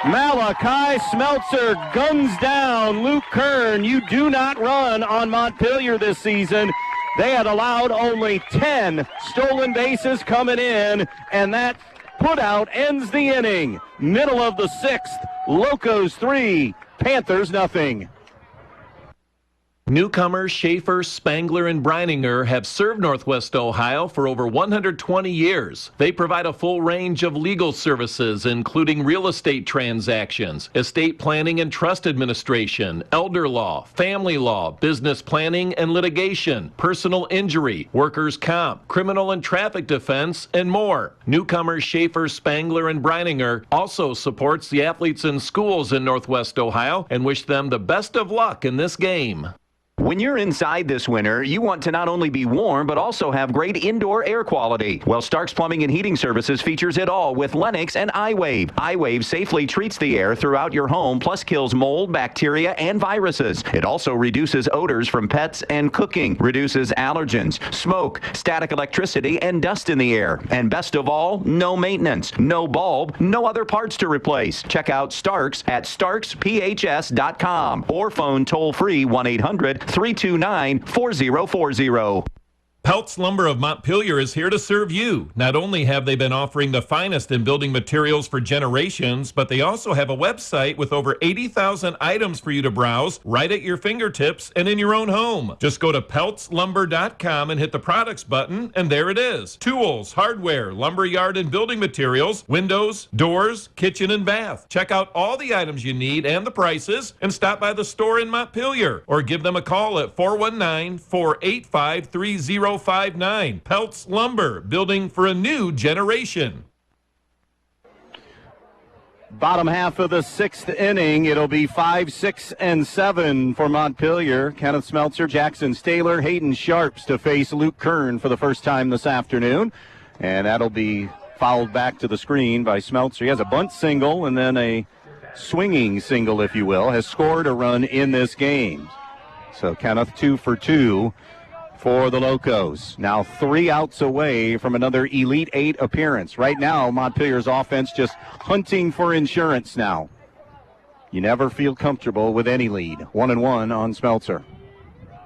Malachi Smeltzer guns down Luke Kern. You do not run on Montpelier this season. They had allowed only 10 stolen bases coming in, and that putout ends the inning. Middle of the 6th, Locos 3, Panthers nothing. Newcomers Schaefer, Spangler, and Brininger have served Northwest Ohio for over 120 years. They provide a full range of legal services, including real estate transactions, estate planning and trust administration, elder law, family law, business planning and litigation, personal injury, workers' comp, criminal and traffic defense, and more. Newcomers Schaefer, Spangler, and Brininger also supports the athletes in schools in Northwest Ohio and wish them the best of luck in this game. When you're inside this winter, you want to not only be warm, but also have great indoor air quality. Well, Stark's Plumbing and Heating Services features it all with Lennox and iWave. iWave safely treats the air throughout your home, plus kills mold, bacteria, and viruses. It also reduces odors from pets and cooking, reduces allergens, smoke, static electricity, and dust in the air. And best of all, no maintenance, no bulb, no other parts to replace. Check out Stark's at starksphs.com or phone toll-free 1-800-329-4040. Peltz Lumber of Montpelier is here to serve you. Not only have they been offering the finest in building materials for generations, but they also have a website with over 80,000 items for you to browse right at your fingertips and in your own home. Just go to peltzlumber.com and hit the products button, and there it is. Tools, hardware, lumberyard and building materials, windows, doors, kitchen and bath. Check out all the items you need and the prices, and stop by the store in Montpelier or give them a call at 419-485-3059. Peltz Lumber, building for a new generation. Bottom half of the 6th inning, it'll be 5, 6, and 7 for Montpelier. Kenneth Smeltzer, Jackson Staylor, Hayden Sharps to face Luke Kern for the first time this afternoon. And that'll be fouled back to the screen by Smeltzer. He has a bunt single and then a swinging single, if you will, has scored a run in this game. So Kenneth 2 for 2. For the Locos. Now 3 outs away from another Elite 8 appearance. Right now, Montpelier's offense just hunting for insurance now. You never feel comfortable with any lead. 1-1 on Smeltzer.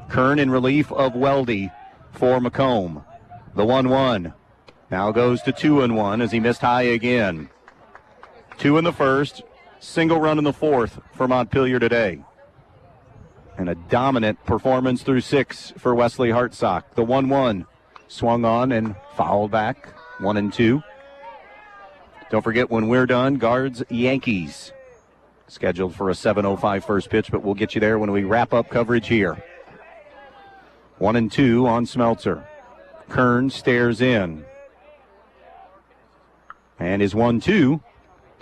Kern in relief of Weldy for McComb. The 1-1 now goes to 2-1 as he missed high again. 2 in the first, single run in the 4th for Montpelier today. And a dominant performance through 6 for Wesley Hartsock. The 1-1 swung on and fouled back. 1-2. Don't forget, when we're done, Guards Yankees. Scheduled for a 7:05 first pitch, but we'll get you there when we wrap up coverage here. 1-2 on Smeltzer. Kern stares in. And his 1-2.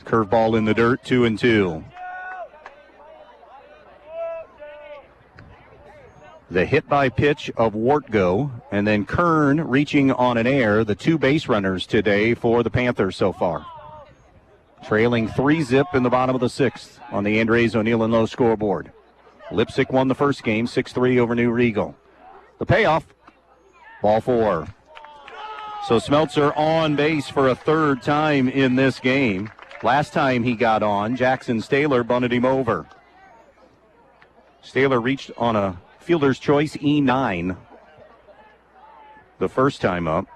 Curveball in the dirt, 2-2. the hit by pitch of Wartgo, and then Kern reaching on an error, the two base runners today for the Panthers so far. Trailing 3-zip in the bottom of the sixth on the Andres O'Neill and Lowe scoreboard. Lipsick won the first game, 6-3 over New Riegel. The payoff, ball 4. So Smeltzer on base for a third time in this game. Last time he got on, Jackson Staylor bunted him over. Staylor reached on a fielder's choice E9 the first time up.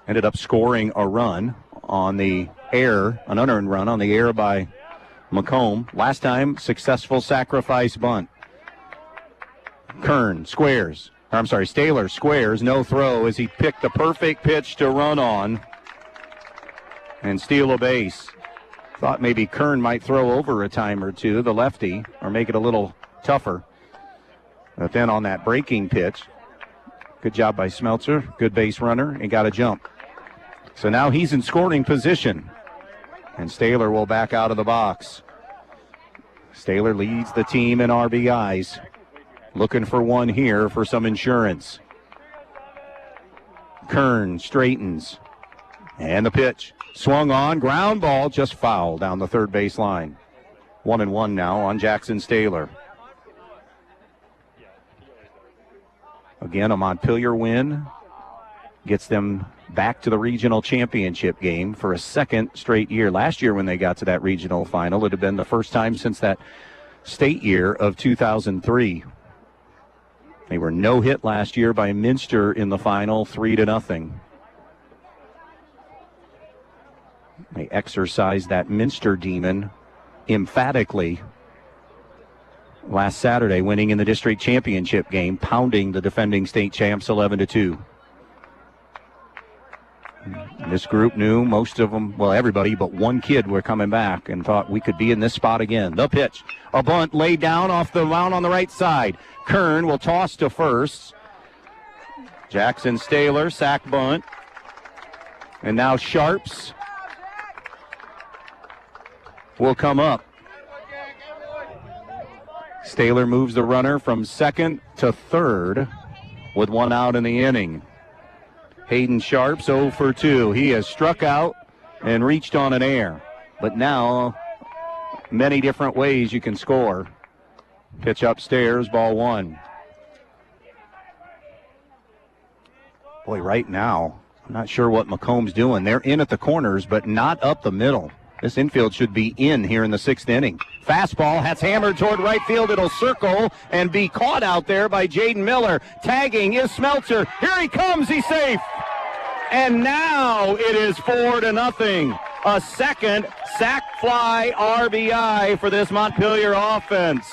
Ended up scoring a run on the air, an unearned run on the air by McComb. Last time, successful sacrifice bunt. Staylor squares, no throw as he picked the perfect pitch to run on and steal a base. Thought maybe Kern might throw over a time or two, the lefty, or make it a little tougher. But then on that breaking pitch, good job by Smeltzer, good base runner, and got a jump. So now he's in scoring position, and Staylor will back out of the box. Staylor leads the team in RBIs. Looking for one here for some insurance. Kern straightens, and the pitch. Swung on, ground ball, just foul down the third base line. 1-1 now on Jackson Staylor. Again, a Montpelier win gets them back to the regional championship game for a second straight year. Last year when they got to that regional final, it had been the first time since that state year of 2003. They were no hit last year by Minster in the final, 3-0. They exercised that Minster demon emphatically last Saturday, winning in the district championship game, pounding the defending state champs 11-2. This group knew, most of them, well, everybody but one kid were coming back and thought we could be in this spot again. The pitch, a bunt laid down off the mound on the right side. Kern will toss to first. Jackson Staylor, sack bunt. And now Sharps will come up. Staylor moves the runner from second to third with one out in the inning. Hayden Sharps 0 for 2. He has struck out and reached on an error. But now, many different ways you can score. Pitch upstairs, ball 1. Boy, right now, I'm not sure what McComb's doing. They're in at the corners, but not up the middle. This infield should be in here in the sixth inning. Fastball, that's hammered toward right field. It'll circle and be caught out there by Jaden Miller. Tagging is Smeltzer. Here he comes. He's safe. And now it is 4-0. A second sac fly RBI for this Montpelier offense.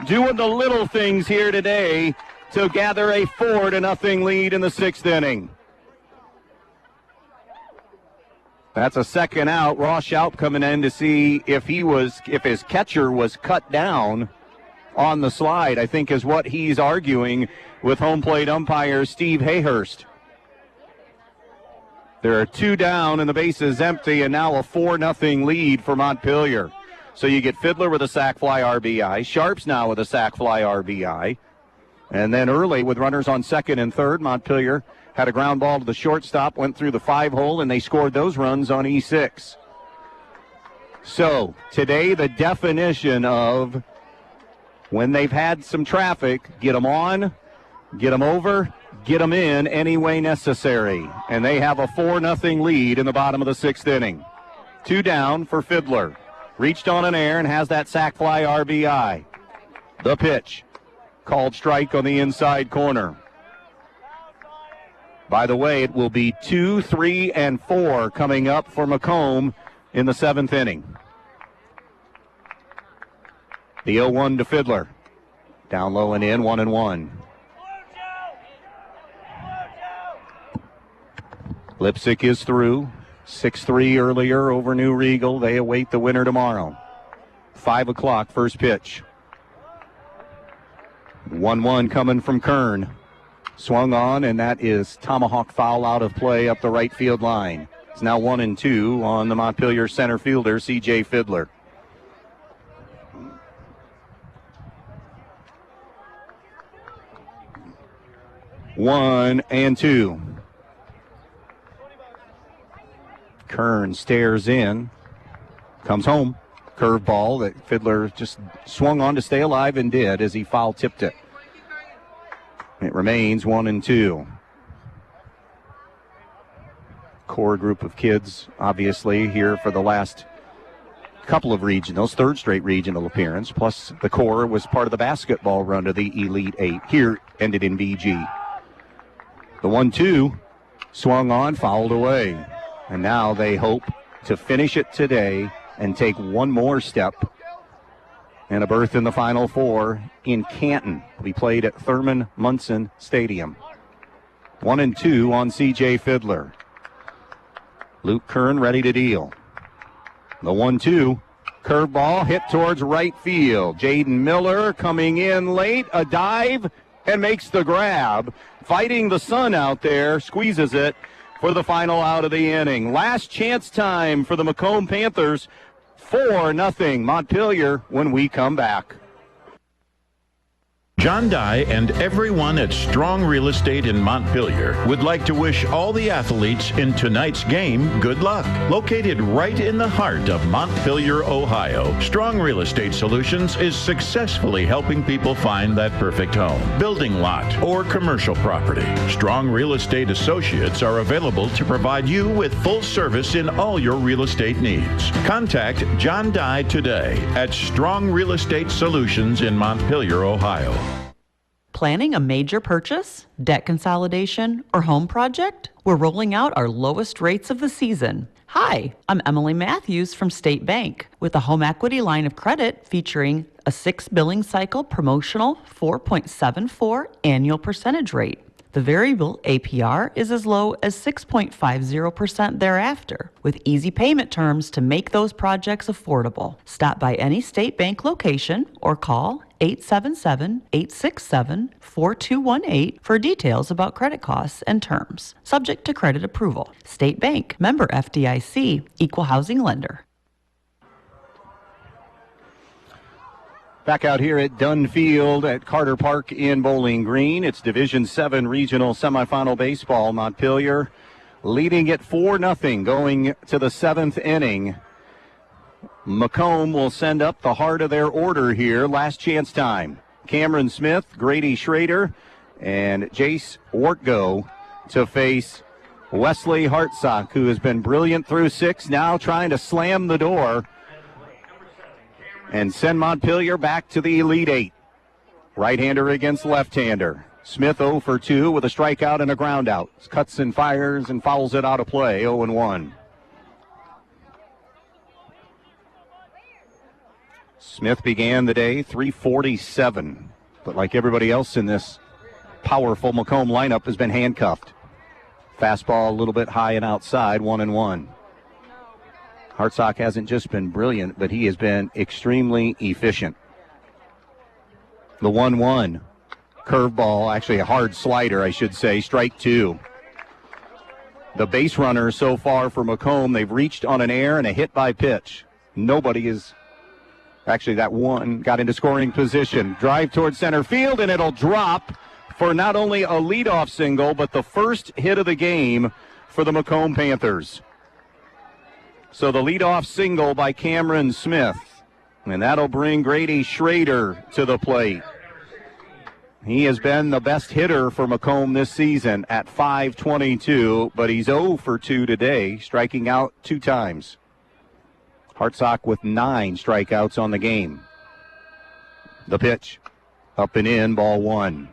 Doing the little things here today to gather a 4-0 lead in the sixth inning. That's a second out. Ross Schaup coming in to see if his catcher was cut down on the slide, I think is what he's arguing with home plate umpire Steve Hayhurst. There are 2 down and the base is empty, and now a 4-0 lead for Montpelier. So you get Fiddler with a sac fly RBI, Sharps now with a sac fly RBI, and then early with runners on second and third, Montpelier had a ground ball to the shortstop, went through the 5-hole, and they scored those runs on E6. So today the definition of when they've had some traffic, get them on, get them over, get them in any way necessary. And they have a 4-0 lead in the bottom of the sixth inning. 2 down for Fiddler. Reached on an error and has that sac fly RBI. The pitch. Called strike on the inside corner. By the way, it will be 2, 3, and 4 coming up for McComb in the seventh inning. The 0-1 to Fiddler. Down low and in, 1-1. Lipsick is through. 6-3 earlier over New Riegel. They await the winner tomorrow. 5 o'clock, first pitch. 1-1 coming from Kern. Swung on, and that is tomahawk foul out of play up the right field line. It's now 1-2 on the Montpelier center fielder, C.J. Fiddler. 1-2. Kern stares in, comes home. Curveball that Fiddler just swung on to stay alive and did as he foul tipped it. It remains 1-2. Core group of kids, obviously, here for the last couple of regionals, third straight regional appearance, plus the core was part of the basketball run to the Elite Eight. Here ended in BG. The 1-2 swung on, fouled away. And now they hope to finish it today and take one more step and a berth in the Final Four in Canton. Will be played at Thurman Munson Stadium. 1-2 on C.J. Fiddler. Luke Kern ready to deal. The 1-2, curveball hit towards right field. Jaden Miller coming in late, a dive, and makes the grab. Fighting the sun out there, squeezes it for the final out of the inning. Last chance time for the McComb Panthers. 4-0 Montpelier when we come back. John Dye and everyone at Strong Real Estate in Montpelier would like to wish all the athletes in tonight's game good luck. Located right in the heart of Montpelier, Ohio, Strong Real Estate Solutions is successfully helping people find that perfect home, building lot, or commercial property. Strong Real Estate Associates are available to provide you with full service in all your real estate needs. Contact John Dye today at Strong Real Estate Solutions in Montpelier, Ohio. Planning a major purchase, debt consolidation, or home project? We're rolling out our lowest rates of the season. Hi, I'm Emily Matthews from State Bank with a home equity line of credit featuring a 6 billing cycle promotional 4.74 annual percentage rate. The variable APR is as low as 6.50% thereafter, with easy payment terms to make those projects affordable. Stop by any State Bank location or call 877-867-4218 for details about credit costs and terms. Subject to credit approval. State Bank, member FDIC, equal housing lender. Back out here at Dunn Field at Carter Park in Bowling Green. It's Division VII regional semifinal baseball. Montpelier leading it 4-0 going to the seventh inning. McComb will send up the heart of their order here. Last chance time. Cameron Smith, Grady Schrader, and Jace Wortgo to face Wesley Hartsock, who has been brilliant through 6, now trying to slam the door and send Montpelier back to the Elite Eight. Right-hander against left-hander. Smith 0 for 2 with a strikeout and a ground out. Cuts and fires and fouls it out of play, 0-1. Smith began the day 347, but like everybody else in this powerful McComb lineup has been handcuffed. Fastball a little bit high and outside, 1-1. Hartsock hasn't just been brilliant, but he has been extremely efficient. The 1-1. Curveball, actually a hard slider, I should say, strike 2. The base runners so far for McComb, they've reached on an error and a hit by pitch. Nobody is, actually that one got into scoring position. Drive towards center field, and it'll drop for not only a leadoff single, but the first hit of the game for the McComb Panthers. So the leadoff single by Cameron Smith, and that'll bring Grady Schrader to the plate. He has been the best hitter for McComb this season at .522, but he's 0 for 2 today, striking out 2 times. Hartsock with 9 strikeouts on the game. The pitch, up and in, ball 1.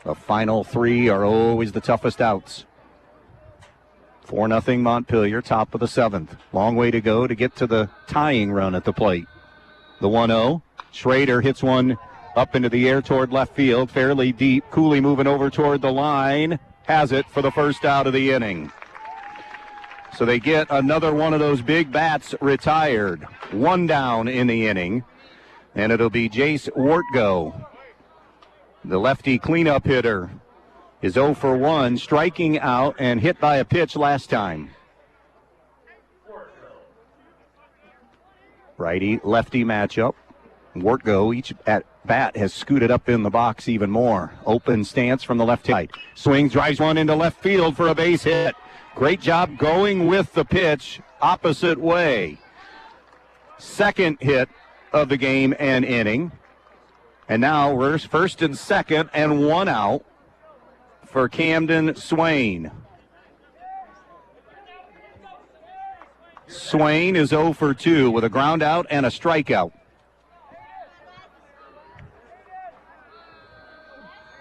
The final 3 are always the toughest outs. 4-0 Montpelier, top of the 7th. Long way to go to get to the tying run at the plate. The 1-0. Schrader hits one up into the air toward left field, fairly deep. Cooley moving over toward the line. Has it for the first out of the inning. So they get another one of those big bats retired. 1 down in the inning. And it'll be Jace Wortgo, the lefty cleanup hitter, is 0 for 1, striking out and hit by a pitch last time. Righty-lefty matchup. Wortgo each at bat has scooted up in the box even more. Open stance from the left side. Swings, drives one into left field for a base hit. Great job going with the pitch opposite way. Second hit of the game and inning. And now we're first and second and one out for Camden Swain. Swain is 0 for 2 with a ground out and a strikeout.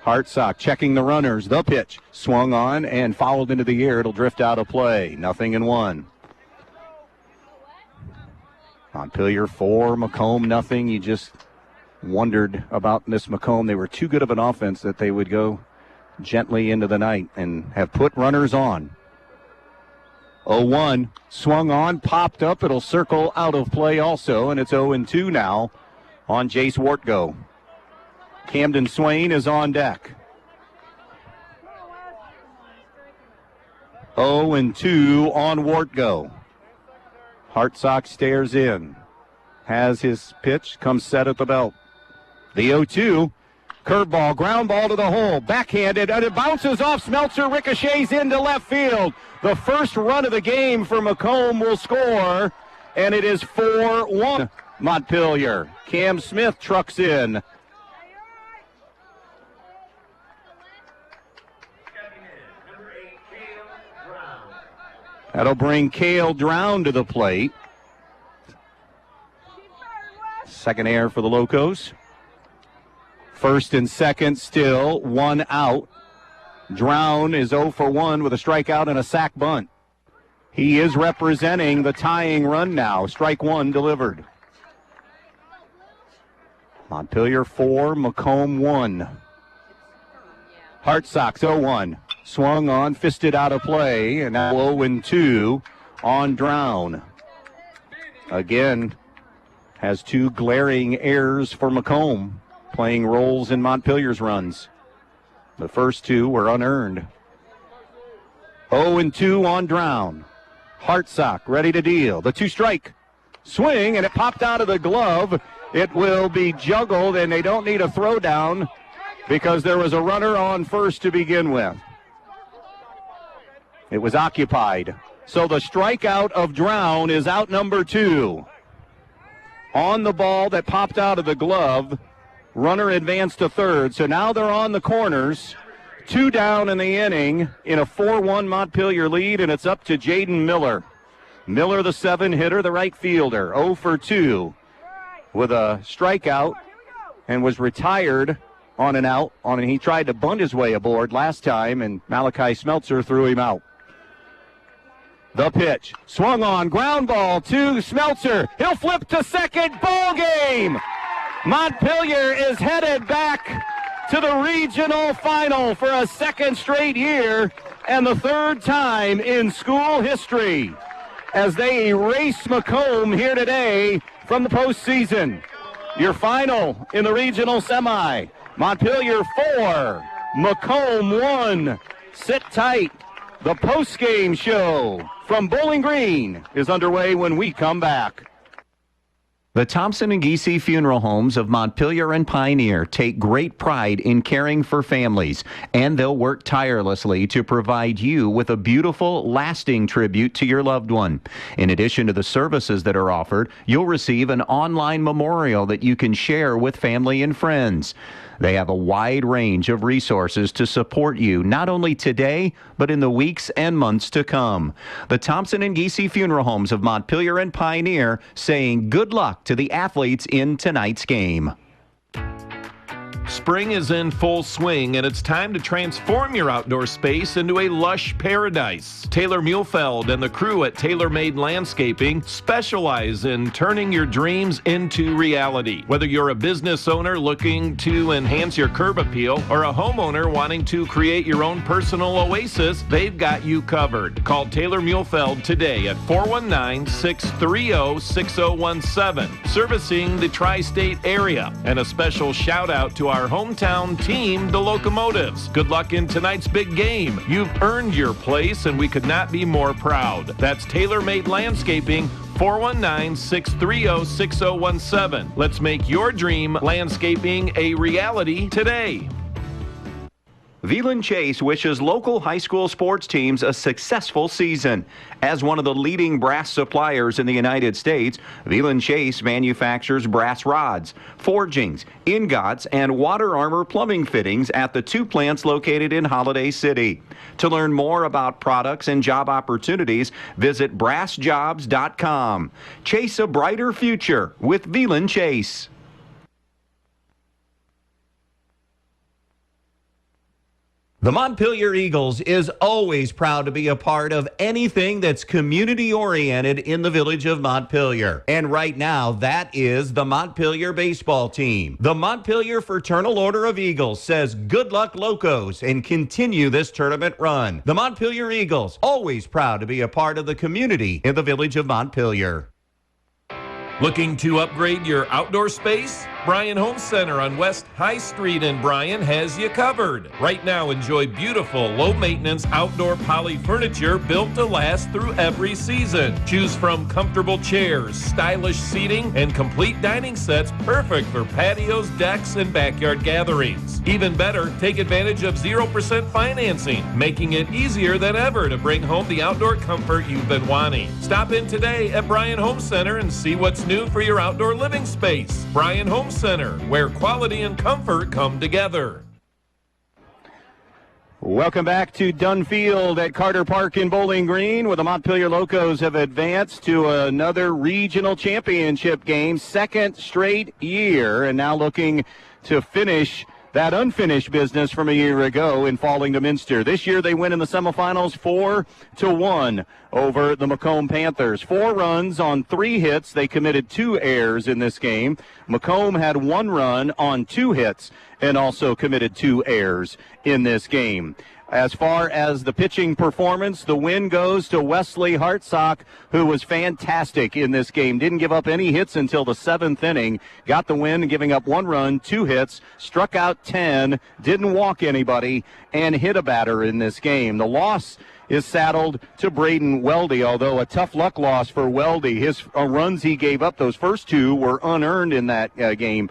Hartsock checking the runners. The pitch swung on and fouled into the air. It'll drift out of play. 0-1. Montpelier 4, McComb 0. You just wondered about this McComb. They were too good of an offense that they would go gently into the night and have put runners on. 0-1, swung on, popped up. It'll circle out of play also, and it's 0-2 now on Jace Wartgo. Camden Swain is on deck. 0-2 on Wartgo. Hartsock stares in. Has his pitch, comes set at the belt. The 0-2, curveball, ground ball to the hole, backhanded, and it bounces off Smeltzer, ricochets into left field. The first run of the game for McComb will score, and it is 4-1 Montpelier. Cam Smith trucks in. That'll bring Cale Drown to the plate. Second error for the Locos. First and second still, one out. Drown is 0 for 1 with a strikeout and a sac bunt. He is representing the tying run now. Strike one delivered. Montpelier 4, McComb 1. Hartsock 0-1. Swung on, fisted out of play, and now 0-2 on Drown. Again, has two glaring errors for McComb, playing roles in Montpelier's runs. The first two were unearned. 0-2 on Drown. Hartsock ready to deal. The two-strike. Swing, and it popped out of the glove. It will be juggled, and they don't need a throwdown because there was a runner on first to begin with. It was occupied. So the strikeout of Drown is out number 2. On the ball that popped out of the glove, runner advanced to third. So now they're on the corners. 2 down in the inning in a 4-1 Montpelier lead, and it's up to Jaden Miller. Miller, the 7-hitter, the right fielder, 0 for 2 with a strikeout and was retired on an out. He tried to bunt his way aboard last time, and Malachi Smeltzer threw him out. The pitch, swung on, ground ball to Smeltzer. He'll flip to second, ball game. Montpelier is headed back to the regional final for a second straight year and the third time in school history as they erase McComb here today from the postseason. Your final in the regional semi, Montpelier 4, McComb 1. Sit tight. The post-game show from Bowling Green is underway when we come back. The Thompson and Giese Funeral Homes of Montpelier and Pioneer take great pride in caring for families, and they'll work tirelessly to provide you with a beautiful, lasting tribute to your loved one. In addition to the services that are offered, you'll receive an online memorial that you can share with family and friends. They have a wide range of resources to support you, not only today, but in the weeks and months to come. The Thompson and Giese Funeral Homes of Montpelier and Pioneer saying good luck to the athletes in tonight's game. Spring is in full swing, and it's time to transform your outdoor space into a lush paradise. Taylor Muhlfeld and the crew at Taylor Made Landscaping specialize in turning your dreams into reality. Whether you're a business owner looking to enhance your curb appeal or a homeowner wanting to create your own personal oasis, they've got you covered. Call Taylor Muhlfeld today at 419-630-6017, servicing the tri-state area. And a special shout out to our hometown team, the Locomotives. Good luck in tonight's big game. You've earned your place, and we could not be more proud. That's Taylor Made Landscaping, 419-630-6017. Let's make your dream landscaping a reality today. Veland Chase wishes local high school sports teams a successful season. As one of the leading brass suppliers in the United States, Veland Chase manufactures brass rods, forgings, ingots, and water armor plumbing fittings at the 2 plants located in Holiday City. To learn more about products and job opportunities, visit brassjobs.com. Chase a brighter future with Veland Chase. The Montpelier Eagles is always proud to be a part of anything that's community-oriented in the village of Montpelier. And right now, that is the Montpelier baseball team. The Montpelier Fraternal Order of Eagles says good luck, Locos, and continue this tournament run. The Montpelier Eagles, always proud to be a part of the community in the village of Montpelier. Looking to upgrade your outdoor space? Bryan Home Center on West High Street in Bryan has you covered. Right now, enjoy beautiful, low-maintenance outdoor poly furniture built to last through every season. Choose from comfortable chairs, stylish seating, and complete dining sets perfect for patios, decks, and backyard gatherings. Even better, take advantage of 0% financing, making it easier than ever to bring home the outdoor comfort you've been wanting. Stop in today at Bryan Home Center and see what's new for your outdoor living space. Bryan Home Center, where quality and comfort come together. Welcome back to Dunn Field at Carter Park in Bowling Green, where the Montpelier Locos have advanced to another regional championship game, second straight year, and now looking to finish that unfinished business from a year ago in falling to Minster. This year they win in the semifinals 4-1 over the McComb Panthers. 4 runs on 3 hits. They committed 2 errors in this game. McComb had 1 run on 2 hits and also committed 2 errors in this game. As far as the pitching performance, the win goes to Wesley Hartsock, who was fantastic in this game. Didn't give up any hits until the 7th inning. Got the win, giving up 1 run, 2 hits, struck out 10, didn't walk anybody, and hit a batter in this game. The loss is saddled to Braden Weldy, although a tough luck loss for Weldy. His runs he gave up, those first 2 were unearned in that game.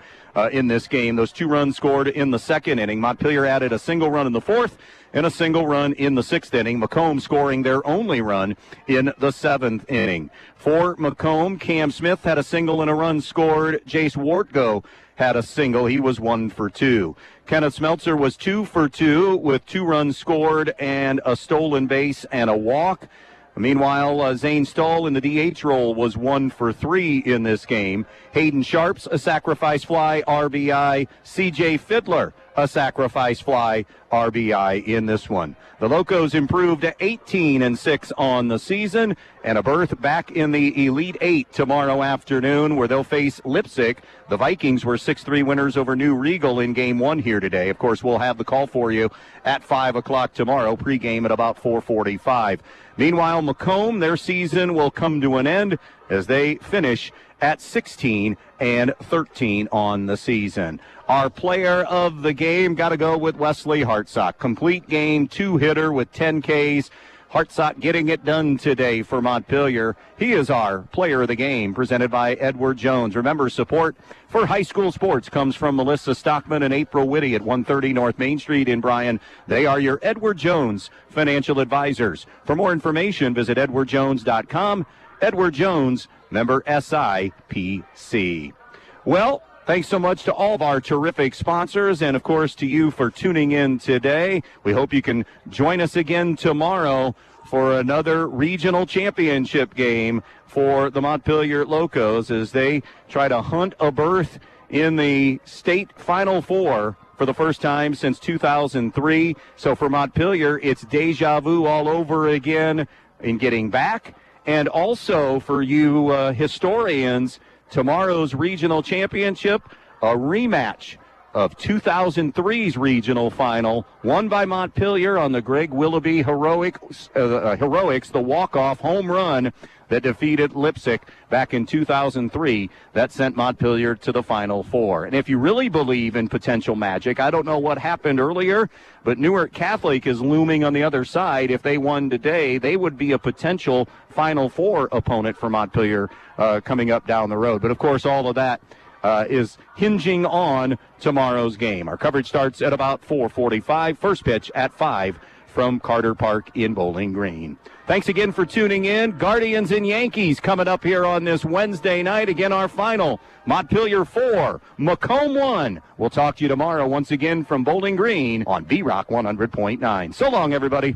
In this game, those 2 runs scored in the 2nd inning. Montpelier added a single run in the 4th and a single run in the 6th inning. McComb scoring their only run in the 7th inning. For McComb, Cam Smith had a single and a run scored. Jace Wartgo had a single. He was 1 for 2. Kenneth Smeltzer was 2 for 2 with 2 runs scored and a stolen base and a walk. Meanwhile, Zane Stoll in the DH role was 1 for 3 in this game. Hayden Sharps, a sacrifice fly, RBI. C.J. Fiddler, a sacrifice fly, RBI in this one. The Locos improved to 18-6 on the season and a berth back in the Elite 8 tomorrow afternoon, where they'll face Leipzig. The Vikings were 6-3 winners over New Brigle in Game 1 here today. Of course, we'll have the call for you at 5 o'clock tomorrow, pregame at about 4:45. Meanwhile, McComb, their season will come to an end as they finish at 16-13 on the season. Our player of the game got to go with Wesley Hartsock. Complete game, 2-hitter with 10 Ks. Hartsock getting it done today for Montpelier. He is our player of the game, presented by Edward Jones. Remember, support for high school sports comes from Melissa Stockman and April Whitty at 130 North Main Street in Bryan. They are your Edward Jones financial advisors. For more information, visit edwardjones.com. Edward Jones, member SIPC. Well, thanks so much to all of our terrific sponsors and, of course, to you for tuning in today. We hope you can join us again tomorrow for another regional championship game for the Montpelier Locos as they try to hunt a berth in the state Final Four for the first time since 2003. So for Montpelier, it's deja vu all over again in getting back. And also for you historians, tomorrow's regional championship, a rematch of 2003's regional final, won by Montpelier on the Greg Willoughby Heroics, the walk-off home run that defeated Leipzig back in 2003. That sent Montpelier to the Final Four. And if you really believe in potential magic, I don't know what happened earlier, but Newark Catholic is looming on the other side. If they won today, they would be a potential Final Four opponent for Montpelier coming up down the road. But, of course, all of that is hinging on tomorrow's game. Our coverage starts at about 4:45. First pitch at 5 from Carter Park in Bowling Green. Thanks again for tuning in. Guardians and Yankees coming up here on this Wednesday night. Again, our final, Montpelier 4, McComb 1. We'll talk to you tomorrow once again from Bowling Green on B-Rock 100.9. So long, everybody.